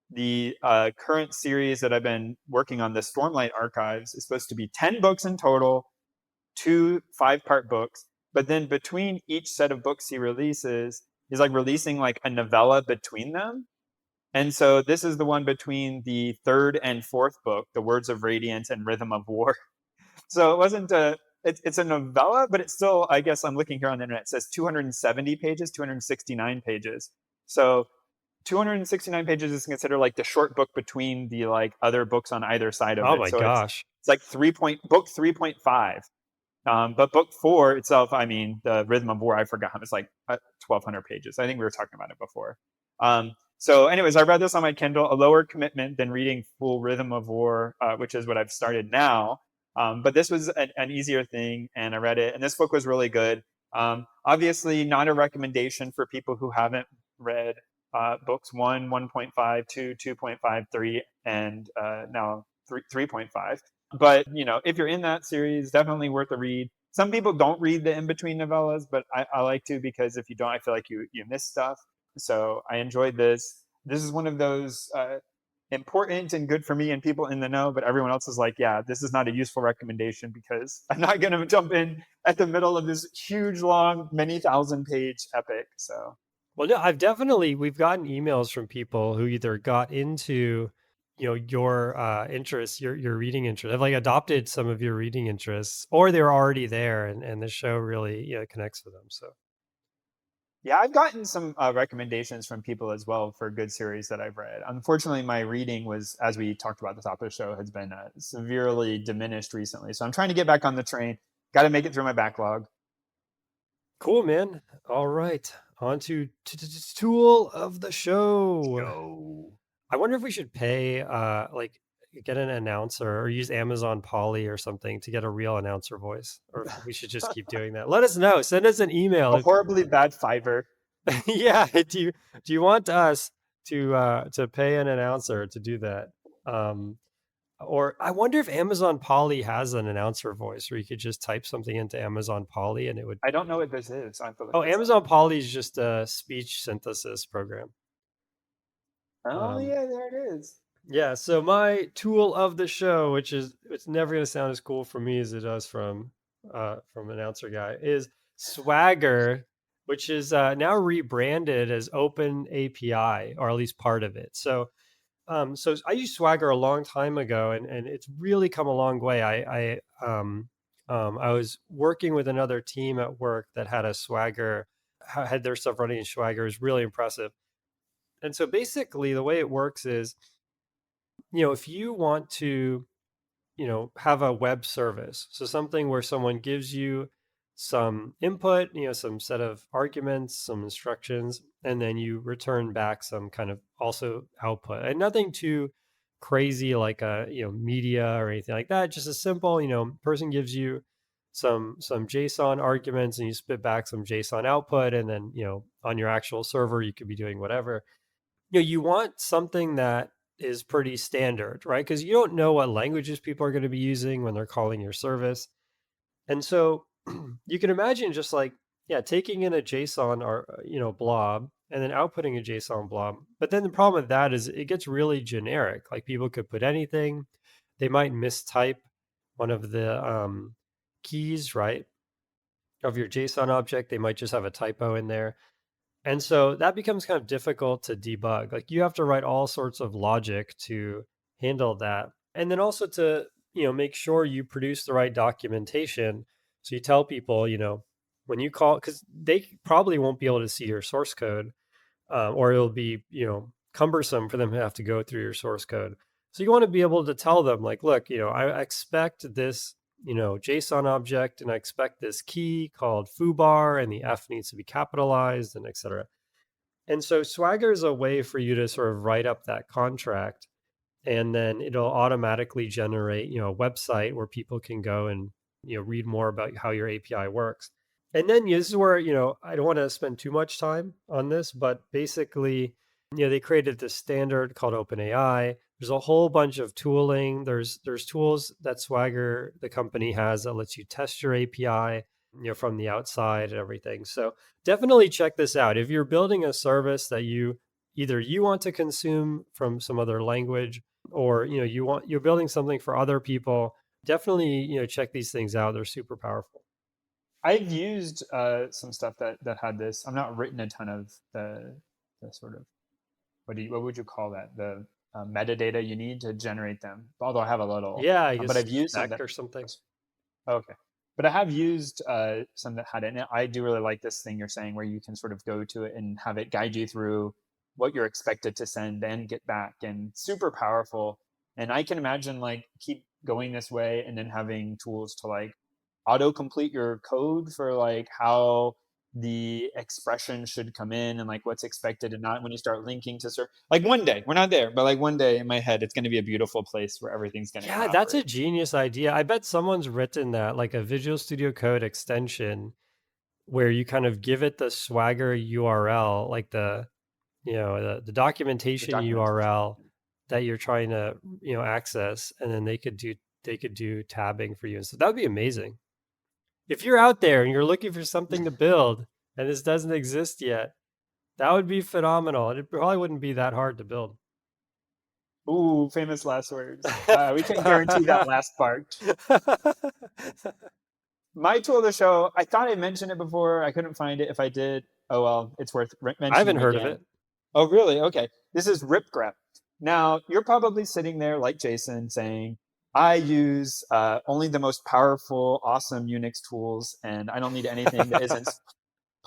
the current series that I've been working on, the Stormlight Archives, is supposed to be 10 books in total, two 5-part books. But then between each set of books he releases, he's like releasing like a novella between them. And so this is the one between the third and fourth book, The Words of Radiance and Rhythm of War. So it wasn't it's a novella, but it's still, I guess I'm looking here on the internet, it says 270 pages, 269 pages. So 269 pages is considered like the short book between the like other books on either side of Oh it. my So it's gosh. like book 3.5. But book 4 itself, I mean, the Rhythm of War, I forgot, it's like 1,200 pages. I think we were talking about it before. So anyways, I read this on my Kindle, a lower commitment than reading full Rhythm of War, which is what I've started now. But this was an easier thing, and I read it, and this book was really good. Obviously, not a recommendation for people who haven't read books 1, 1.5, 2, 2.5, 3, and now 3.5. But if you're in that series, definitely worth a read. Some people don't read the in-between novellas, but I like to, because if you don't, I feel like you miss stuff. So I enjoyed this. This is one of those important and good for me and people in the know, but everyone else is like, yeah, this is not a useful recommendation because I'm not going to jump in at the middle of this huge, long, many thousand page epic. So Well, no, we've gotten emails from people who either got into, your interests, your reading interest, have like adopted some of your reading interests, or they're already there, and the show really, connects with them. So yeah, I've gotten some recommendations from people as well for good series that I've read. Unfortunately, my reading was, as we talked about at the top of the show, has been severely diminished recently. So I'm trying to get back on the train. Got to make it through my backlog. cool, man. All right, on to tool of the show. Show. I wonder if we should pay, like, get an announcer or use Amazon Polly or something to get a real announcer voice, or if we should just keep doing that. Let us know. Send us an email. A horribly bad Fiverr. Yeah, do you want us to pay an announcer to do that? Or I wonder if Amazon Polly has an announcer voice where you could just type something into Amazon Polly and it would. I don't know what this is. I have to look Oh, this up. Amazon Polly is just a speech synthesis program. Oh Um, yeah, there it is. yeah, so my tool of the show, which is it's never gonna sound as cool for me as it does from announcer guy, is Swagger, which is now rebranded as Open API, or at least part of it. So I used Swagger a long time ago, and it's really come a long way. I was working with another team at work that had a Swagger, had their stuff running in Swagger. It was really impressive. And so basically, the way it works is, if you want to, have a web service, so something where someone gives you some input, some set of arguments, some instructions, and then you return back some kind of also output, and nothing too crazy like a media or anything like that. Just a simple, person gives you some JSON arguments and you spit back some JSON output, and then on your actual server you could be doing whatever. You want something that is pretty standard, right? Because you don't know what languages people are going to be using when they're calling your service. And so you can imagine just like, yeah, taking in a JSON or, blob and then outputting a JSON blob. But then the problem with that is it gets really generic. Like people could put anything, they might mistype one of the keys, right, of your JSON object. They might just have a typo in there. And so that becomes kind of difficult to debug. Like you have to write all sorts of logic to handle that. And then also to, make sure you produce the right documentation. So you tell people, when you call, because they probably won't be able to see your source code. or it'll be, cumbersome for them to have to go through your source code. So you want to be able to tell them, like, look, I expect this, JSON object, and I expect this key called foobar, and the F needs to be capitalized, and etc. And so Swagger is a way for you to sort of write up that contract, and then it'll automatically generate, a website where people can go and, read more about how your API works. And then this is where, I don't want to spend too much time on this, but basically, they created this standard called OpenAI. There's a whole bunch of tooling. There's tools that Swagger, the company, has that lets you test your API, from the outside and everything. So definitely check this out. If you're building a service that you want to consume from some other language, or you're building something for other people, definitely check these things out. They're super powerful. I've used some stuff that had this. I've not written a ton of the sort of what would you call that, the metadata you need to generate them. Although I have a little, Yeah, I but guess I've used some spec that. or something. Okay, but I have used some that had it. And I do really like this thing you're saying, where you can sort of go to it and have it guide you through what you're expected to send and get back, and super powerful. And I can imagine like keep going this way, and then having tools to like auto complete your code for like how the expression should come in and like what's expected and not, when you start linking to certain, like one day, we're not there, but like one day in my head it's going to be a beautiful place where everything's going to Yeah, that's a collaborate. genius idea. I bet someone's written that, like a Visual Studio Code extension where you kind of give it the Swagger URL, like the The documentation documentation. URL that you're trying to, access, and then they could do tabbing for you. And so that would be amazing. If you're out there and you're looking for something to build and this doesn't exist yet, that would be phenomenal. And it probably wouldn't be that hard to build. Ooh, famous last words. We can't guarantee that last part. My tool to show, I thought I mentioned it before. I couldn't find it. If I did, oh well, it's worth I haven't mentioning heard of again. it. Oh, really? Okay. This is ripgrep. Now, you're probably sitting there like Jason saying, I use only the most powerful, awesome Unix tools, and I don't need anything that isn't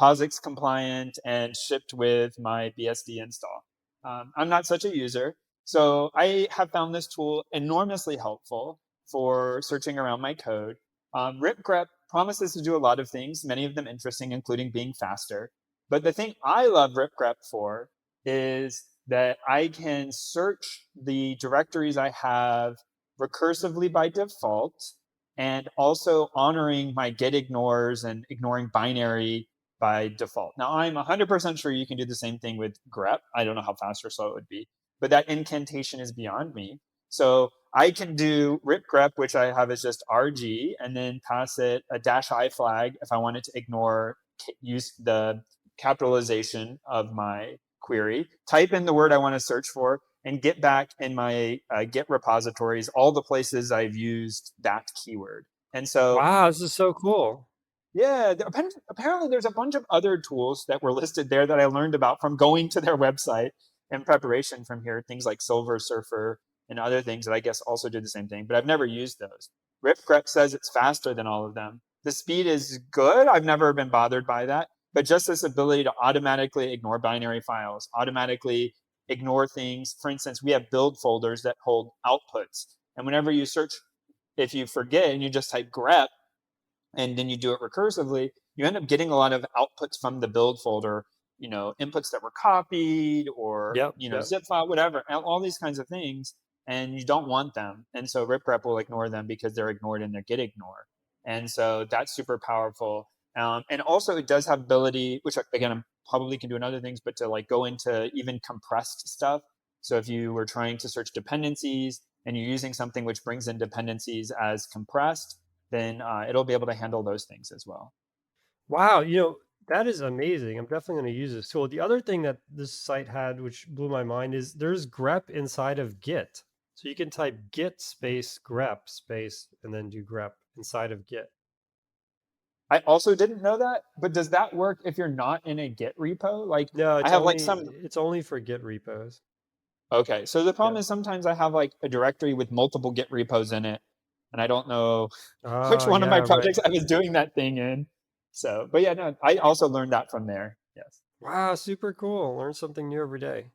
POSIX compliant and shipped with my BSD install. I'm not such a user. So I have found this tool enormously helpful for searching around my code. RipGrep promises to do a lot of things, many of them interesting, including being faster. But the thing I love RipGrep for is that I can search the directories I have recursively by default, and also honoring my get ignores and ignoring binary by default. Now, I'm 100% sure you can do the same thing with grep. I don't know how fast or slow it would be, but that incantation is beyond me. So I can do rip grep, which I have as just RG, and then pass it a -I flag if I wanted to ignore use the capitalization of my query, type in the word I want to search for, and get back in my Git repositories all the places I've used that keyword. And so, Wow, this is so cool. yeah, apparently there's a bunch of other tools that were listed there that I learned about from going to their website in preparation from here. Things like Silver Surfer and other things that I guess also do the same thing, but I've never used those. RipGrep says it's faster than all of them. The speed is good. I've never been bothered by that, but just this ability to automatically ignore binary files, automatically ignore things. For instance, we have build folders that hold outputs. And whenever you search, if you forget and you just type grep, and then you do it recursively, you end up getting a lot of outputs from the build folder, inputs that were copied, or, Yep, yep. zip file, whatever, all these kinds of things, and you don't want them. And so riprep will ignore them because they're ignored in their git ignore. And so that's super powerful. And also it does have ability, which again, I probably can do in other things, but to like go into even compressed stuff. So if you were trying to search dependencies and you're using something which brings in dependencies as compressed, then it'll be able to handle those things as well. Wow, that is amazing. I'm definitely going to use this tool. The other thing that this site had, which blew my mind, is there's grep inside of Git. So you can type git space grep space and then do grep inside of Git. I also didn't know that, but does that work if you're not in a Git repo? Like No, I it's have like only some. it's only for Git repos. Okay, so the Yeah. problem is sometimes I have like a directory with multiple Git repos in it, and I don't know which Oh, one of my yeah, right. projects I was doing that thing in. So, but yeah, no, I also learned that from there. Yes. Wow, super cool. Learn something new every day.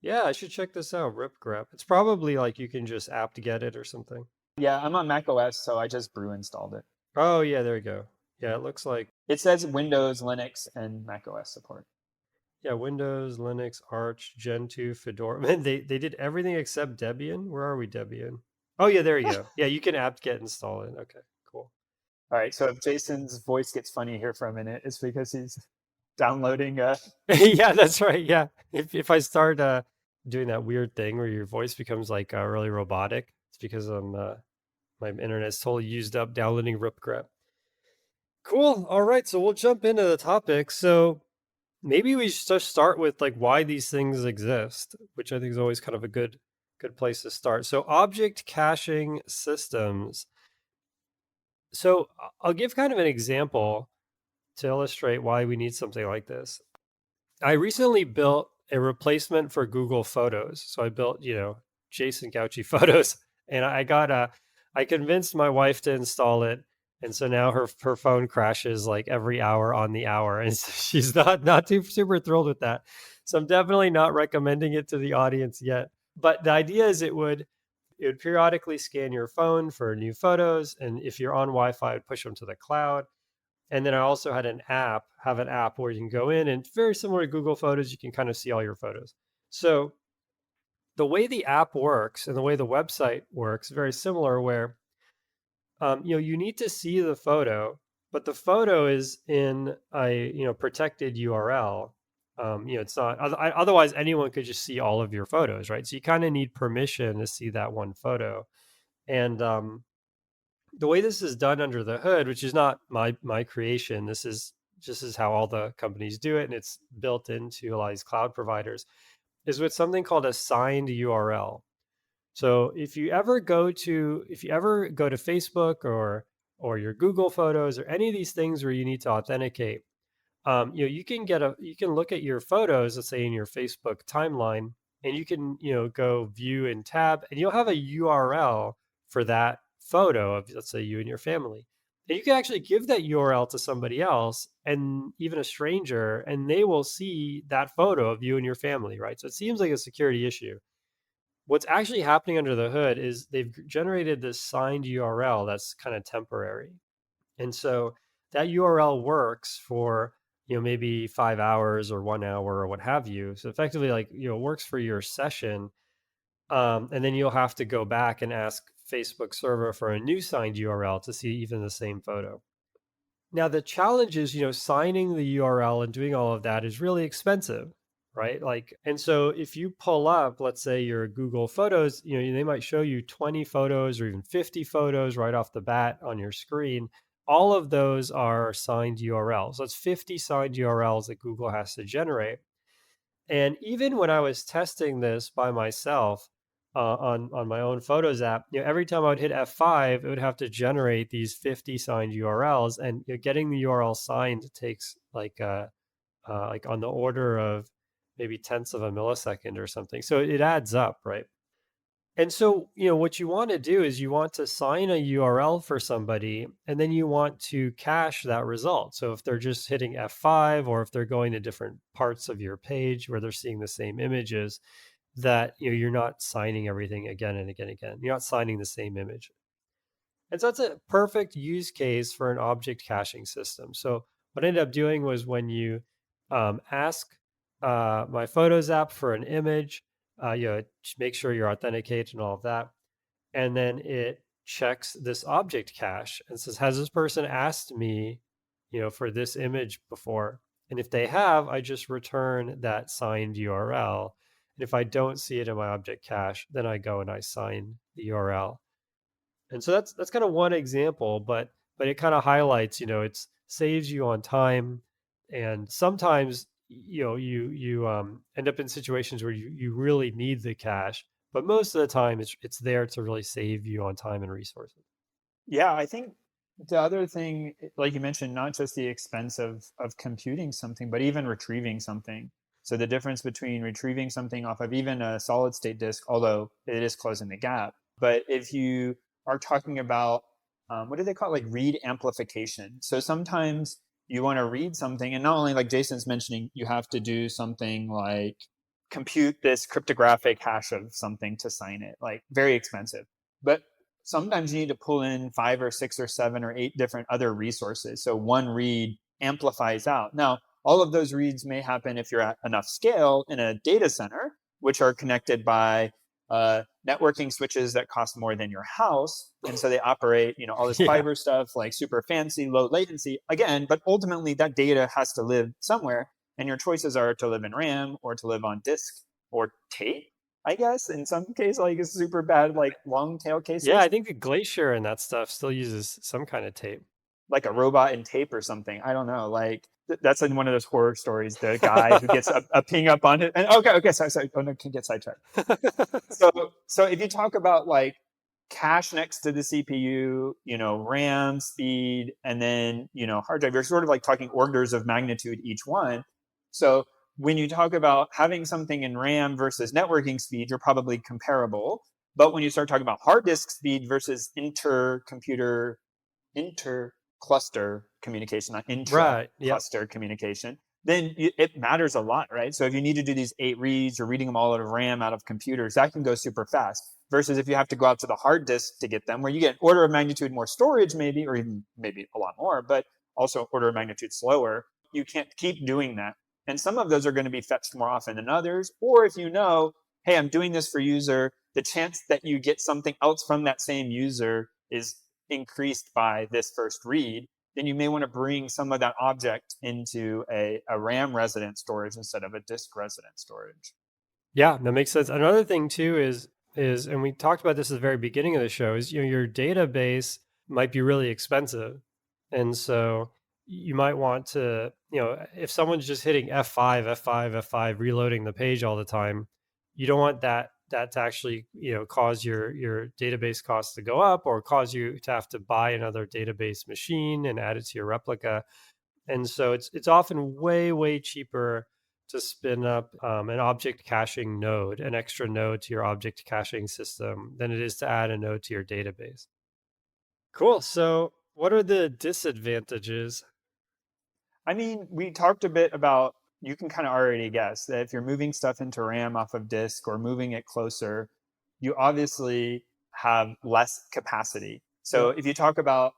Yeah, I should check this out, RipGrep. It's probably like you can just apt get it or something. Yeah, I'm on Mac OS, so I just brew installed it. Oh, yeah, there you go. Yeah, it looks like, It says Windows, Linux, and Mac OS support. yeah, Windows, Linux, Arch, Gentoo, Fedora. Man, they did everything except Debian. Where are we, Debian? Oh, yeah, there you go. Yeah, you can apt get install it. Okay, cool. All right, so if Jason's voice gets funny here for a minute, it's because he's downloading. Yeah, that's right. Yeah. If I start doing that weird thing where your voice becomes like really robotic, it's because my internet's totally used up downloading RipGrep. Cool. All right, so we'll jump into the topic. So maybe we should just start with like why these things exist, which I think is always kind of a good place to start. So object caching systems. So I'll give kind of an example to illustrate why we need something like this. I recently built a replacement for Google Photos. So I built, Jason Gauchi Photos, and I convinced my wife to install it, and so now her phone crashes like every hour on the hour, and so she's not too super thrilled with that. So I'm definitely not recommending it to the audience yet. But the idea is it would periodically scan your phone for new photos, and if you're on Wi-Fi, it would push them to the cloud. And then I also have an app where you can go in and very similar to Google Photos, you can kind of see all your photos. So the way the app works and the way the website works, very similar where you need to see the photo, but the photo is in a protected URL. It's not otherwise anyone could just see all of your photos, right? So you kind of need permission to see that one photo. And the way this is done under the hood, which is not my creation, this is how all the companies do it, and it's built into a lot of these cloud providers, is with something called a signed URL. So if you ever go to Facebook or your Google Photos or any of these things where you need to authenticate, you can look at your photos, let's say in your Facebook timeline, and you can go view and tab, and you'll have a URL for that photo of, let's say, you and your family. And you can actually give that URL to somebody else, and even a stranger, and they will see that photo of you and your family, right? So it seems like a security issue. What's actually happening under the hood is they've generated this signed URL that's kind of temporary. And so that URL works for, maybe 5 hours or 1 hour or what have you. So effectively, like, it works for your session. And then you'll have to go back and ask Facebook server for a new signed URL to see even the same photo. Now, the challenge is, signing the URL and doing all of that is really expensive, right? Like, and so if you pull up, let's say your Google Photos, they might show you 20 photos or even 50 photos right off the bat on your screen. All of those are signed URLs. That's 50 signed URLs that Google has to generate. And even when I was testing this by myself on my own Photos app, every time I would hit F5, it would have to generate these 50 signed URLs, and getting the URL signed takes like on the order of maybe tenths of a millisecond or something. So it adds up, right? And so, what you want to do is you want to sign a URL for somebody, and then you want to cache that result. So if they're just hitting F5, or if they're going to different parts of your page where they're seeing the same images, that you're not signing everything again and again and again. You're not signing the same image. And so that's a perfect use case for an object caching system. So what I ended up doing was when you ask my Photos app for an image, make sure you're authenticated and all of that, and then it checks this object cache and says, has this person asked me, for this image before? And if they have, I just return that signed URL. And if I don't see it in my object cache, then I go and I sign the URL. And so that's kind of one example, but it kind of highlights, it saves you on time. And sometimes, you end up in situations where you really need the cache, but most of the time it's there to really save you on time and resources. Yeah, I think the other thing, like you mentioned, not just the expense of computing something, but even retrieving something. So the difference between retrieving something off of even a solid state disk, although it is closing the gap. But if you are talking about what do they call it? Like read amplification. So sometimes you want to read something, and not only like Jason's mentioning, you have to do something like compute this cryptographic hash of something to sign it, like very expensive. But sometimes you need to pull in 5 or 6 or 7 or 8 different other resources. So one read amplifies out. Now, all of those reads may happen if you're at enough scale in a data center, which are connected by networking switches that cost more than your house. And so they operate, all this Yeah. fiber stuff, like super fancy, low latency. Again, but ultimately that data has to live somewhere. And your choices are to live in RAM or to live on disk or tape, I guess, in some case, like super bad, like long tail Yeah, I cases, think the Glacier and that stuff still uses some kind of tape. like a robot in tape or something. I don't know. Like that's like one of those horror stories. The guy who gets a ping up on it. And okay, sorry. Oh no, can get sidetracked. So if you talk about like cache next to the CPU, RAM speed, and then, hard drive, you're sort of like talking orders of magnitude each one. So when you talk about having something in RAM versus networking speed, you're probably comparable. But when you start talking about hard disk speed versus inter-cluster communication, not Right. Yep. intra-cluster communication, then it matters a lot, right? So if you need to do these 8 reads or reading them all out of RAM, out of computers, that can go super fast. Versus if you have to go out to the hard disk to get them, where you get an order of magnitude more storage, maybe, or even maybe a lot more, but also order of magnitude slower. You can't keep doing that. And some of those are going to be fetched more often than others. Or if you know, hey, I'm doing this for user, the chance that you get something else from that same user is increased by this first read, then you may want to bring some of that object into a RAM resident storage instead of a disk resident storage. Yeah, that makes sense. Another thing too is and we talked about this at the very beginning of the show is your database might be really expensive. And so you might want to, if someone's just hitting F5, F5, F5 reloading the page all the time, you don't want that to actually, cause your database costs to go up or cause you to have to buy another database machine and add it to your replica. And so it's often way cheaper to spin up an object caching node, an extra node to your object caching system, than it is to add a node to your database. Cool. So, what are the disadvantages? I mean, we talked a bit about, you can kind of already guess that if you're moving stuff into RAM off of disk or moving it closer, you obviously have less capacity. So Yep. if you talk about,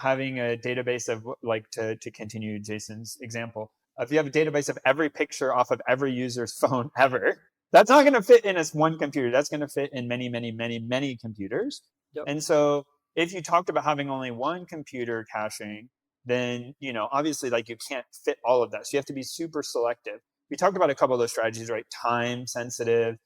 having a database of, like, to continue Jason's example, if you have a database of every picture off of every user's phone ever, that's not going to fit in as one computer. That's going to fit in many computers. Yep. And so if you talked about having only one computer caching, then obviously, like, you can't fit all of that, so you have to be super selective. We talked about a couple of those strategies, right? Time sensitive,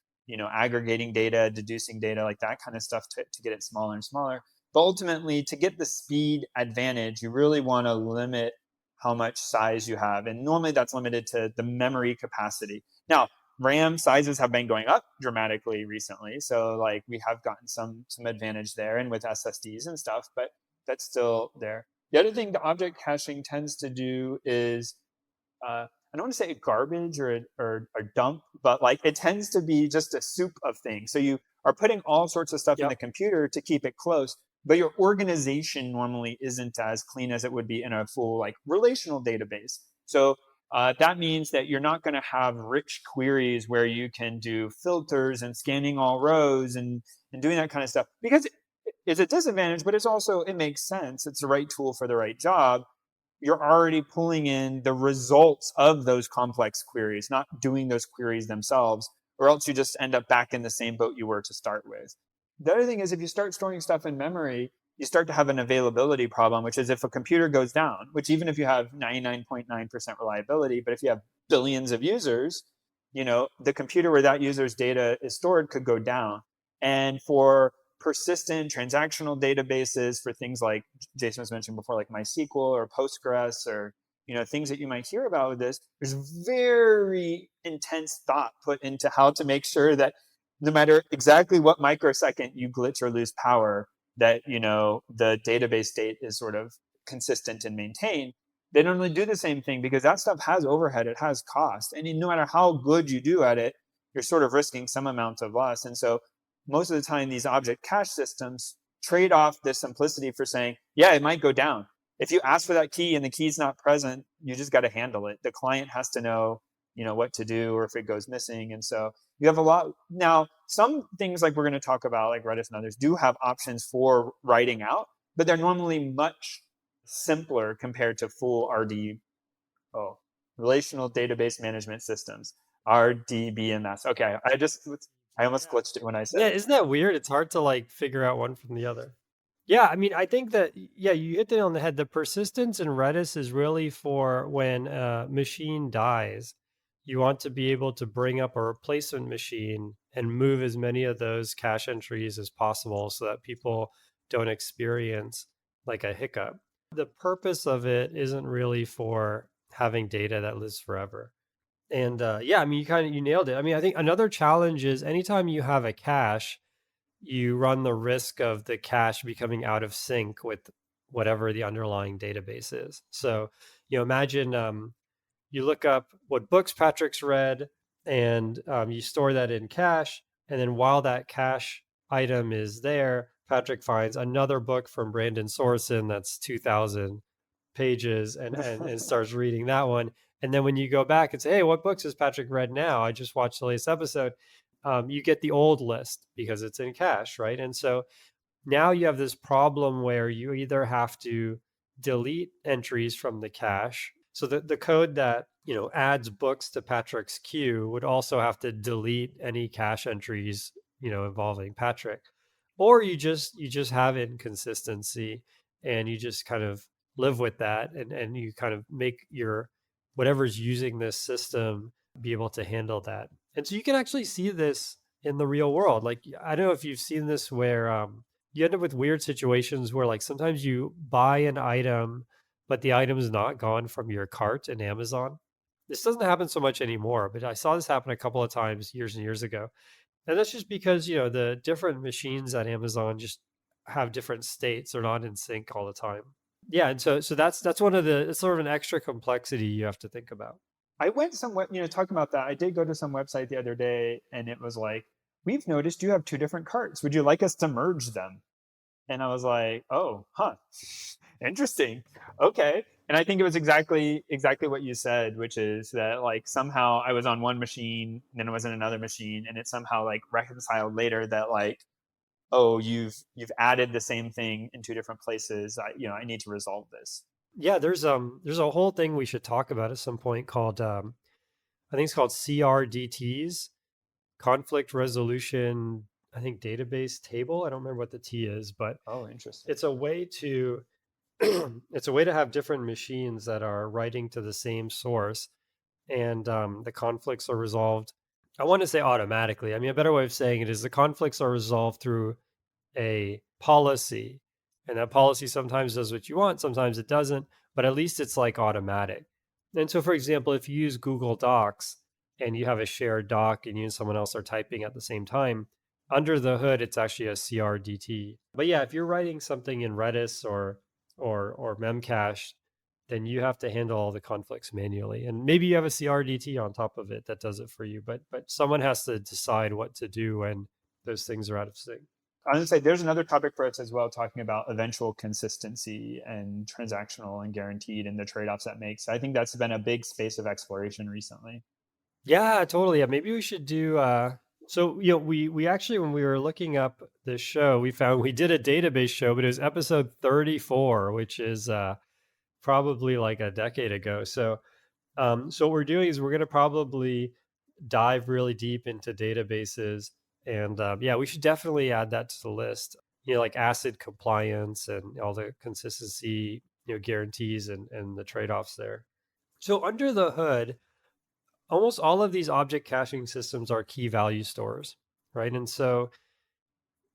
aggregating data, deducing data, like that kind of stuff, to get it smaller and smaller. But ultimately, to get the speed advantage, you really want to limit how much size you have, and normally that's limited to the memory capacity. Now, RAM sizes have been going up dramatically recently, so like we have gotten some advantage there, and with SSDs and stuff, but that's still there. The other thing the object caching tends to do is, I don't want to say garbage or dump, but like it tends to be just a soup of things. So you are putting all sorts of stuff in the Yep. computer to keep it close, but your organization normally isn't as clean as it would be in a full like relational database. So that means that you're not going to have rich queries where you can do filters and scanning all rows and doing that kind of stuff, because it's a disadvantage, but it makes sense. It's the right tool for the right job. You're already pulling in the results of those complex queries, not doing those queries themselves, or else you just end up back in the same boat you were to start with. The other thing is, if you start storing stuff in memory, you start to have an availability problem, which is if a computer goes down, which even if you have 99.9% reliability, but if you have billions of users, the computer where that user's data is stored could go down. And for persistent transactional databases, for things like Jason was mentioning before, like MySQL or Postgres, or things that you might hear about with this, there's very intense thought put into how to make sure that no matter exactly what microsecond you glitch or lose power, that the database state is sort of consistent and maintained. They don't really do the same thing because that stuff has overhead, it has cost, and no matter how good you do at it, you're sort of risking some amount of loss. And so most of the time, these object cache systems trade off the simplicity for saying, yeah, it might go down. if you ask for that key and the key's not present, you just got to handle it. The client has to know, what to do, or if it goes missing. And so you have a lot. Now, some things like we're going to talk about, like Redis and others, do have options for writing out, but they're normally much simpler compared to full relational database management systems, RDBMS. Okay, I almost glitched it when I said Yeah, it. isn't that weird? It's hard to like figure out one from the other. Yeah, I mean, I think that yeah, you hit it on the head. The persistence in Redis is really for when a machine dies. You want to be able to bring up a replacement machine and move as many of those cache entries as possible so that people don't experience like a hiccup. The purpose of it isn't really for having data that lives forever. And yeah, I mean, you nailed it. I mean, I think another challenge is anytime you have a cache, you run the risk of the cache becoming out of sync with whatever the underlying database is. So, imagine you look up what books Patrick's read, and you store that in cache. And then while that cache item is there, Patrick finds another book from Brandon Sorson that's 2,000 pages and starts reading that one. And then when you go back and say, hey, what books has Patrick read now? I just watched the latest episode. You get the old list because it's in cache, right? And so now you have this problem where you either have to delete entries from the cache. So the code that adds books to Patrick's queue would also have to delete any cache entries involving Patrick, or you just have inconsistency and you just kind of live with that and you kind of make your whatever's using this system be able to handle that. And so you can actually see this in the real world. Like I don't know if you've seen this where you end up with weird situations where like sometimes you buy an item, but the item is not gone from your cart in Amazon. This doesn't happen so much anymore, but I saw this happen a couple of times years and years ago. And that's just because, the different machines at Amazon just have different states. They're not in sync all the time. Yeah, and so that's one of the it's sort of an extra complexity you have to think about. I went somewhere, talking about that. I did go to some website the other day, and it was like, we've noticed you have two different carts. Would you like us to merge them? And I was like, oh, huh, interesting. Okay. And I think it was exactly what you said, which is that like somehow I was on one machine, and then I was in another machine, and it somehow like reconciled later that like, oh, you've added the same thing in two different places. I need to resolve this. Yeah, there's a whole thing we should talk about at some point called I think it's called CRDTs, conflict resolution, I think database table. I don't remember what the T is, but Oh, interesting. it's a way to it's a way to have different machines that are writing to the same source, and the conflicts are resolved. I want to say automatically. I mean, a better way of saying it is the conflicts are resolved through a policy, and that policy sometimes does what you want, sometimes it doesn't, but at least it's like automatic. And so, for example, if you use Google Docs and you have a shared doc and you and someone else are typing at the same time, under the hood, it's actually a CRDT. But yeah, if you're writing something in Redis or memcached, then you have to handle all the conflicts manually. And maybe you have a CRDT on top of it that does it for you, but someone has to decide what to do when those things are out of sync. I would say there's another topic for us as well, talking about eventual consistency and transactional and guaranteed and the trade-offs that makes. I think that's been a big space of exploration recently. Yeah, totally. Yeah, maybe we should do so we actually when we were looking up this show, we found we did a database show, but it was episode 34, which is probably like a decade ago. So what we're doing is we're going to probably dive really deep into databases, and yeah, we should definitely add that to the list. Like ACID compliance and all the consistency, guarantees and the trade-offs there. So under the hood, almost all of these object caching systems are key value stores, right? And so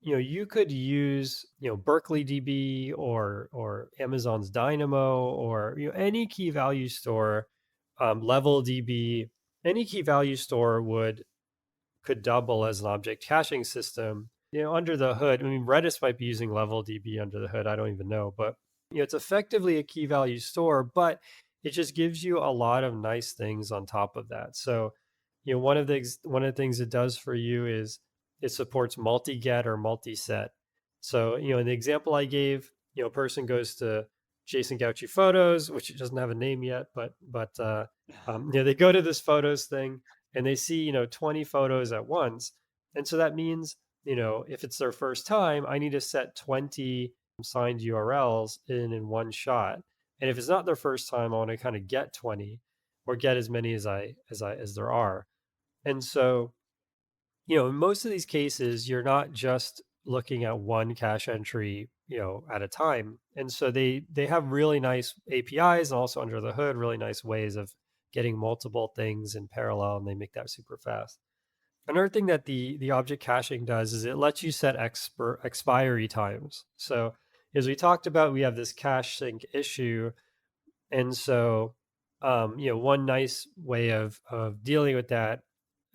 you could use Berkeley DB or Amazon's Dynamo or any key value store, Level DB, any key value store could double as an object caching system. Under the hood, I mean, Redis might be using Level DB under the hood. I don't even know, but it's effectively a key value store, but it just gives you a lot of nice things on top of that. So, one of the things it does for you is it supports multi-get or multi-set. So, in the example I gave, a person goes to Jason Gauchi Photos, which it doesn't have a name yet, they go to this photos thing and they see 20 photos at once, and so that means if it's their first time, I need to set 20 signed URLs in one shot, and if it's not their first time, I want to kind of get 20 or get as many as there are, and so in most of these cases, you're not just looking at one cache entry, at a time. And so they have really nice APIs and also under the hood, really nice ways of getting multiple things in parallel, and they make that super fast. Another thing that the object caching does is it lets you set expiry times. So as we talked about, we have this cache sync issue, and so one nice way of dealing with that,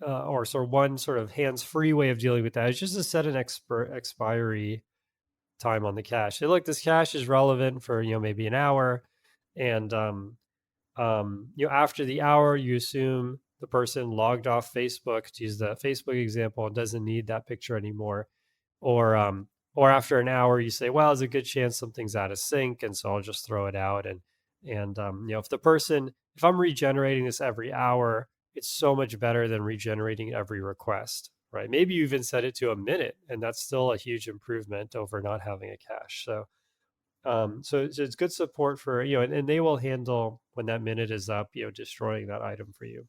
or sort of one sort of hands-free way of dealing with that, is just to set an expiry time on the cache. Say, look, this cache is relevant for maybe an hour, and after the hour, you assume the person logged off Facebook, to use the Facebook example, and doesn't need that picture anymore, or after an hour, you say, well, there's a good chance something's out of sync, and so I'll just throw it out. And if I'm regenerating this every hour, it's so much better than regenerating every request, right? Maybe you even set it to a minute, and that's still a huge improvement over not having a cache. So it's good support for, and they will handle when that minute is up, destroying that item for you.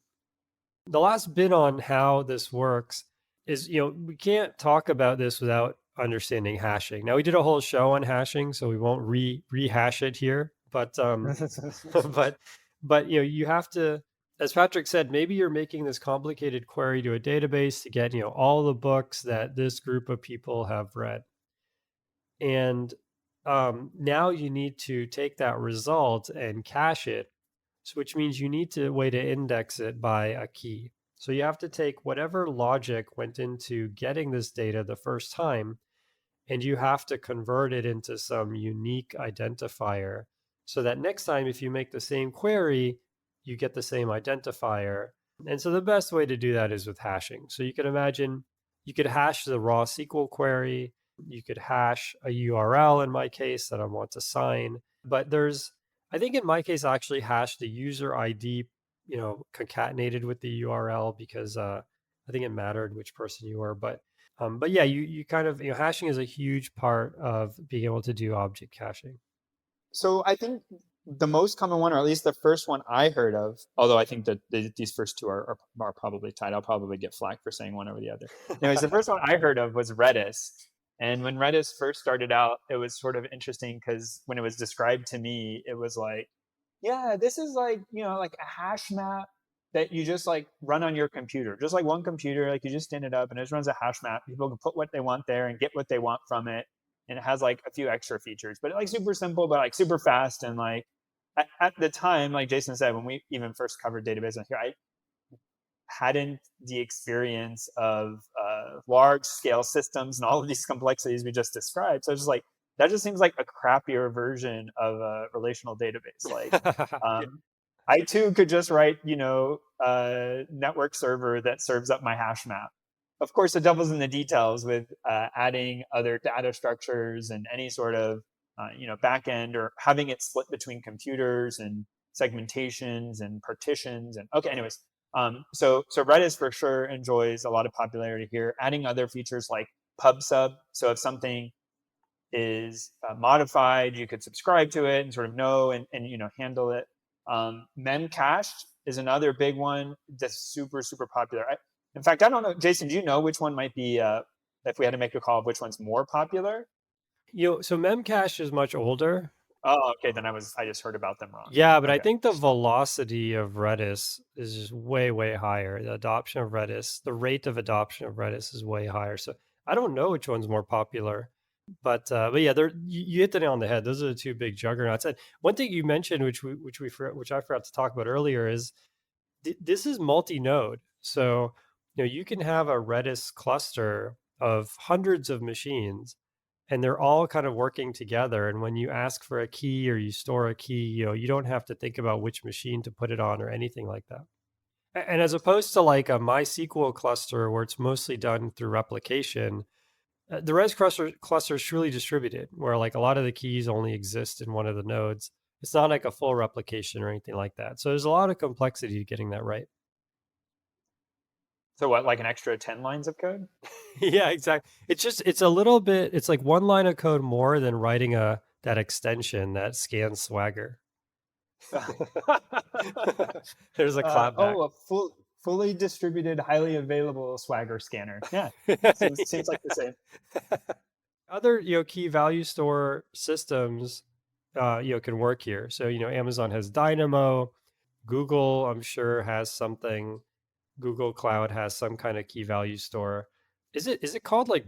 The last bit on how this works is, we can't talk about this without understanding hashing. Now, we did a whole show on hashing, so we won't rehash it here, but you have to, as Patrick said, maybe you're making this complicated query to a database to get, all the books that this group of people have read. And now you need to take that result and cache it, which means you need to way to index it by a key. So you have to take whatever logic went into getting this data the first time, and you have to convert it into some unique identifier, so that next time, if you make the same query, you get the same identifier. And so the best way to do that is with hashing. So you can imagine you could hash the raw SQL query, you could hash a URL in my case that I want to sign. But I think in my case, I actually hashed the user ID, concatenated with the URL, because I think it mattered which person you were. But yeah, you kind of, hashing is a huge part of being able to do object caching. So I think the most common one, or at least the first one I heard of, although I think that these first two are probably tied. I'll probably get flack for saying one over the other. Anyways, the first one I heard of was Redis. And when Redis first started out, it was sort of interesting because when it was described to me, it was like, yeah, this is like, like a hash map that you just like run on your computer, just like one computer, like you just stand it up and it just runs a hash map. People can put what they want there and get what they want from it. And it has like a few extra features, but like super simple, but like super fast. And like at the time, like Jason said, when we even first covered database on here, I hadn't the experience of large scale systems and all of these complexities we just described. So it's just like, that just seems like a crappier version of a relational database. Like, I too could just write, a network server that serves up my hash map. Of course, the devil's in the details with adding other data structures and any sort of, backend, or having it split between computers and segmentations and partitions. And okay, anyways, so Redis for sure enjoys a lot of popularity here. Adding other features like PubSub. So if something is modified, you could subscribe to it and sort of know and handle it. Memcached is another big one that's super, super popular. In fact, I don't know, Jason, do you know which one might be, if we had to make a call of which one's more popular? So memcache is much older. Oh, okay, then I just heard about them wrong. Yeah, but I Okay. think the velocity of Redis is just way, way higher. The adoption of Redis, the rate of adoption of Redis is way higher. So I don't know which one's more popular, but yeah, you hit the nail on the head. Those are the two big juggernauts. And one thing you mentioned, which I forgot to talk about earlier, is this is multi-node. So you can have a Redis cluster of hundreds of machines, and they're all kind of working together. And when you ask for a key or you store a key, you don't have to think about which machine to put it on or anything like that. And as opposed to like a MySQL cluster where it's mostly done through replication, The cluster is truly distributed, where like a lot of the keys only exist in one of the nodes. It's not like a full replication or anything like that. So there's a lot of complexity to getting that right. So what, like an extra 10 lines of code? Yeah, exactly. It's a little bit, it's like one line of code more than writing that extension that scans Swagger. There's a clapback. A fully distributed, highly available Swagger scanner. Yeah, seems like the same. Other, key value store systems, can work here. So, Amazon has Dynamo, Google, I'm sure, has something. Google Cloud has some kind of key value store. Is it called like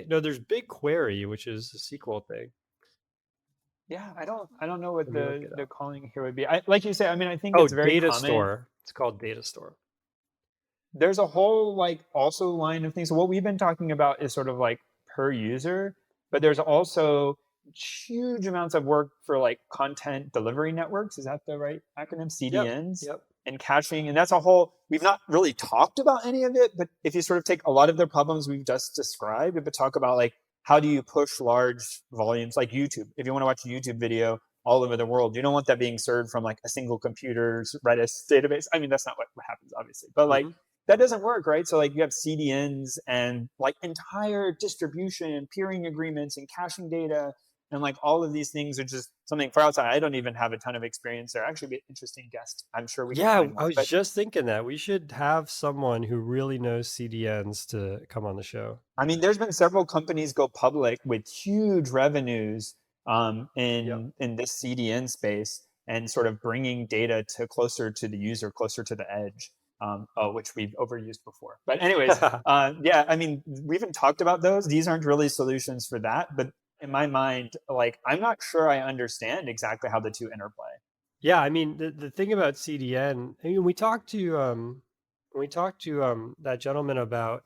No, there's BigQuery, which is a SQL thing. Yeah, I don't know what Let me look it the up. calling here would be. Like you say, I mean, I think Oh, it's very Data common. Store. It's called Data Store. There's a whole like also line of things. So what we've been talking about is sort of like per user, but there's also huge amounts of work for like content delivery networks. Is that the right acronym? Yep. CDNs Yep. and caching. And that's a whole, we've not really talked about any of it, but if you sort of take a lot of the problems we've just described, but talk about like how do you push large volumes like YouTube? If you want to watch a YouTube video all over the world, you don't want that being served from like a single computer's Redis database. I mean, that's not what happens, obviously, but like Hmm. that doesn't work, right? So like you have CDNs and like entire distribution and peering agreements and caching data and like all of these things are just something for outside. I don't even have a ton of experience there. Actually, be an interesting guest. I'm sure we can Yeah, find I one. was But just thinking that we should have someone who really knows CDNs to come on the show. I mean, there's been several companies go public with huge revenues Yep. in this CDN space and sort of bringing data to closer to the user, closer to the edge, which we've overused before. But anyways, yeah, I mean, we haven't talked about those. These aren't really solutions for that. But in my mind, like, I'm not sure I understand exactly how the two interplay. Yeah, I mean the thing about CDN, I mean we talked to that gentleman about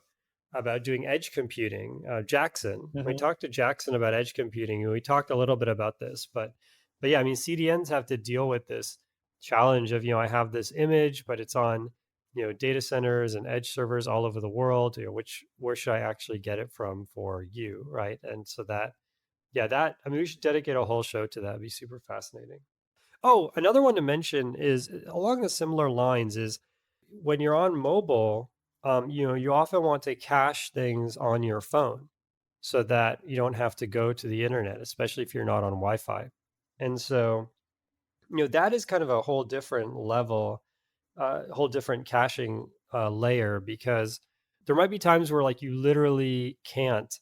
doing edge computing, Jackson. We Hmm. talked to Jackson about edge computing, and we talked a little bit about this, but yeah, I mean CDNs have to deal with this challenge of, I have this image, but it's on, data centers and edge servers all over the world. Where should I actually get it from for you, right? And so that, I mean, we should dedicate a whole show to that. It'd be super fascinating. Oh, another one to mention is along the similar lines is when you're on mobile, you often want to cache things on your phone so that you don't have to go to the internet, especially if you're not on Wi-Fi. And so, that is kind of a whole different level, whole different caching layer, because there might be times where like you literally can't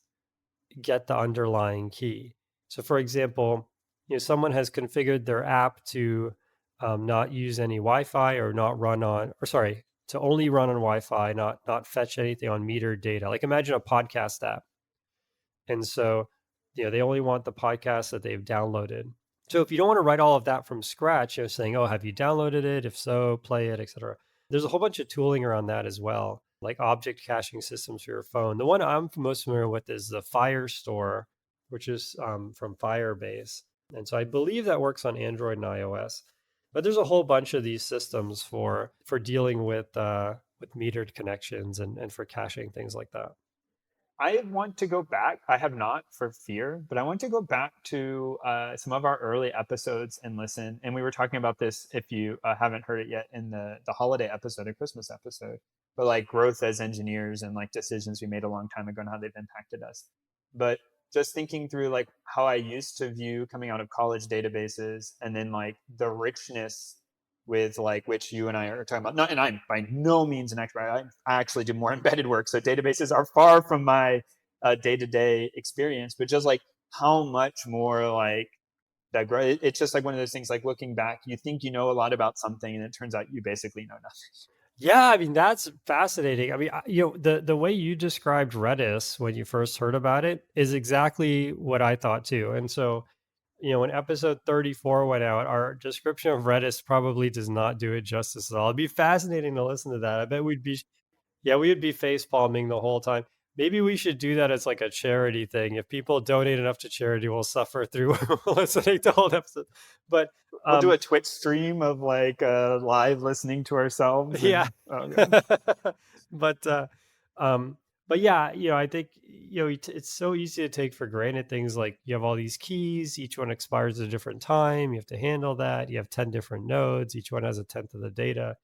get the underlying key. So, for example, someone has configured their app to not use any Wi-Fi or not run on, or sorry, to only run on Wi-Fi, not fetch anything on metered data. Like imagine a podcast app, and so they only want the podcast that they've downloaded. So if you don't want to write all of that from scratch, saying, "Oh, have you downloaded it? If so, play it, etc." There's a whole bunch of tooling around that as well, like object caching systems for your phone. The one I'm most familiar with is the Firestore, which is from Firebase, and so I believe that works on Android and iOS. But there's a whole bunch of these systems for dealing with metered connections and for caching things like that. I want to go back. I have not for fear, but I want to go back to some of our early episodes and listen. And we were talking about this, if you haven't heard it yet, in the holiday episode, a Christmas episode, but like growth as engineers and like decisions we made a long time ago and how they've impacted us. But just thinking through like how I used to view coming out of college databases and then like the richness with like which you and I are talking about. Not, and I'm by no means an expert. I actually do more embedded work, so databases are far from my day-to-day experience. But just like how much more like that grow. It's just like one of those things. Like looking back, you think you know a lot about something, and it turns out you basically know nothing. Yeah, I mean that's fascinating. I mean, the way you described Redis when you first heard about it is exactly what I thought too. And so, when episode 34 went out, our description of Redis probably does not do it justice at all. It'd be fascinating to listen to that. I bet we would be face palming the whole time. Maybe we should do that as like a charity thing. If people donate enough to charity, we'll suffer through listening to whole episode. But We'll do um, a Twitch stream of like live listening to ourselves, yeah. and oh god. but uh um But yeah, I think, it's so easy to take for granted things like you have all these keys, each one expires at a different time. You have to handle that. You have 10 different nodes, each one has a tenth of the data.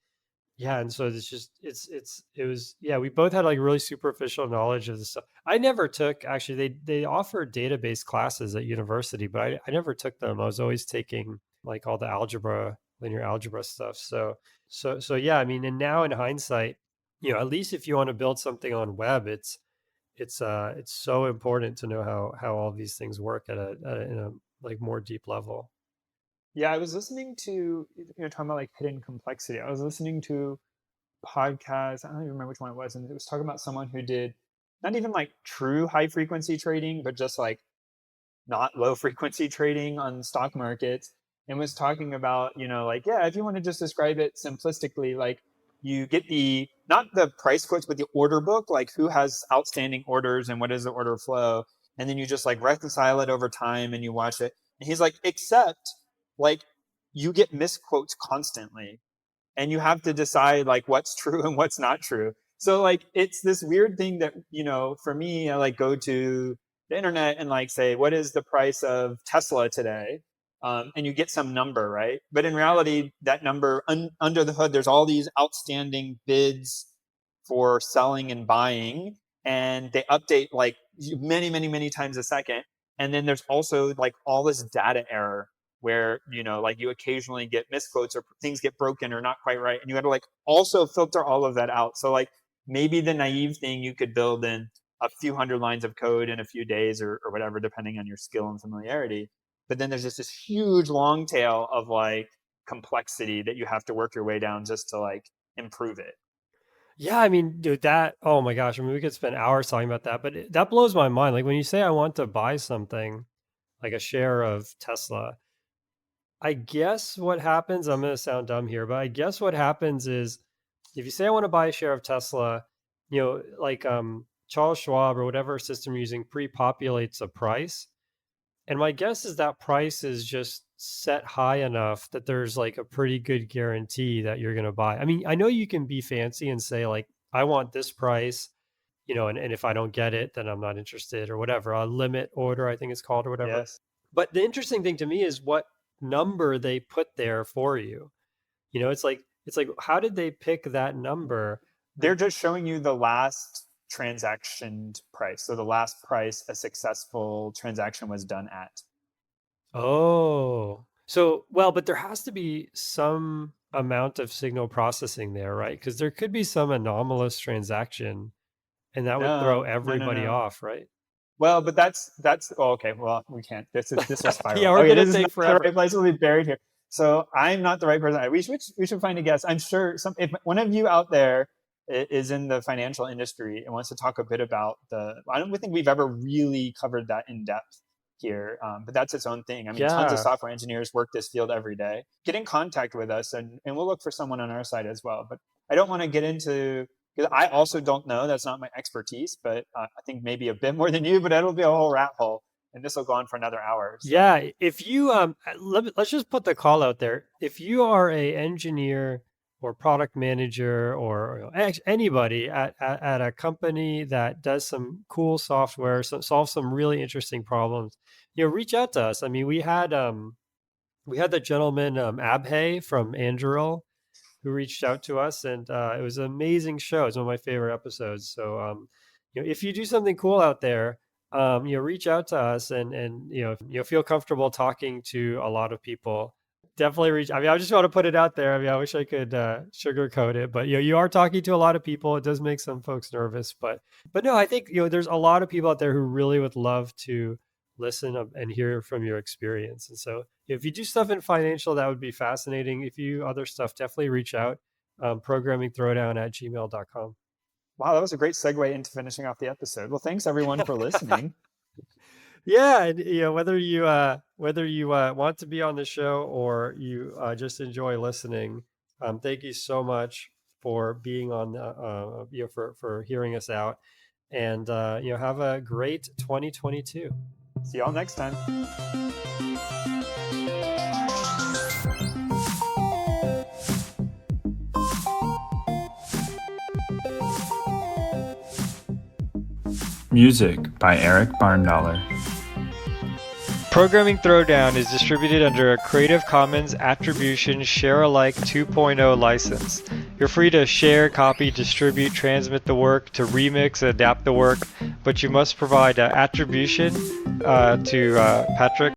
Yeah, and so it's just it was yeah, we both had like really superficial knowledge of this stuff. I never took actually they offered database classes at university, but I never took them. I was always taking like all the algebra, linear algebra stuff. So yeah, I mean, and now in hindsight, at least if you want to build something on web, it's so important to know how all these things work in a like more deep level. Yeah, I was listening to, talking about like hidden complexity. I was listening to podcast. I don't even remember which one it was, and it was talking about someone who did not even like true high frequency trading, but just like not low frequency trading on stock markets, and was talking about, like, yeah, if you want to just describe it simplistically, like you get the not the price quotes, but the order book, like who has outstanding orders and what is the order flow, and then you just like reconcile it over time and you watch it. And he's like, except like you get misquotes constantly and you have to decide like what's true and what's not true. So like it's this weird thing that, for me, I like go to the internet and like say, what is the price of Tesla today? And you get some number, right? But in reality, that number under the hood, there's all these outstanding bids for selling and buying, and they update like many, many, many times a second. And then there's also like all this data error where, like you occasionally get misquotes or things get broken or not quite right, and you got to like also filter all of that out. So like maybe the naive thing you could build in a few hundred lines of code in a few days or whatever, depending on your skill and familiarity. But then there's just this huge long tail of like complexity that you have to work your way down just to like improve it. Yeah, I mean, dude, oh my gosh, I mean, we could spend hours talking about that, but that blows my mind. Like when you say I want to buy something, like a share of Tesla, I guess what happens, I'm going to sound dumb here, but I guess what happens is if you say I want to buy a share of Tesla, like Charles Schwab or whatever system you're using pre-populates a price. And my guess is that price is just set high enough that there's like a pretty good guarantee that you're going to buy. I mean, I know you can be fancy and say like, I want this price, and if I don't get it, then I'm not interested or whatever. A limit order, I think it's called or whatever. Yes. But the interesting thing to me is what number they put there for you. It's like how did they pick that number? They're just showing you the last transaction price. So the last price a successful transaction was done at. Oh, so well, but there has to be some amount of signal processing there, right? Because there could be some anomalous transaction, and that would throw No, no, no, everybody no. off, right? Well, but that's oh, okay. Well, we can't. This will Yeah, spiral. we're Okay, gonna this is take not the right forever. place. We'll be buried here. So I'm not the right person. We should find a guest. I'm sure some if one of you out there is in the financial industry and wants to talk a bit about I don't think we've ever really covered that in depth here. But that's its own thing. I mean, tons of Yeah. software engineers work this field every day. Get in contact with us, and we'll look for someone on our side as well. But I don't want to get into because I also don't know. That's not my expertise, but I think maybe a bit more than you. But it'll be a whole rat hole, and this will go on for another hour. So Yeah, if you let's just put the call out there. If you are a engineer or product manager or anybody at a company that does some cool software, solve some really interesting problems, reach out to us. I mean, we had the gentleman Abhay from Anduril who reached out to us, and it was an amazing show. It's one of my favorite episodes. So, if you do something cool out there, reach out to us, and feel comfortable talking to a lot of people. Definitely reach. I mean, I just want to put it out there. I mean, I wish I could sugarcoat it, but you are talking to a lot of people. It does make some folks nervous, but no, I think there's a lot of people out there who really would love to listen and hear from your experience. And so if you do stuff in financial, that would be fascinating. If you other stuff, definitely reach out. Programmingthrowdown@gmail.com. wow, that was a great segue into finishing off the episode. Well, thanks everyone for listening. Yeah, and whether you want to be on the show or you just enjoy listening, thank you so much for being on. For hearing us out, and have a great 2022. See y'all next time. Music by Eric Barndollar. Programming Throwdown is distributed under a Creative Commons Attribution Share-alike 2.0 license. You're free to share, copy, distribute, transmit the work, to remix, adapt the work, but you must provide attribution to Patrick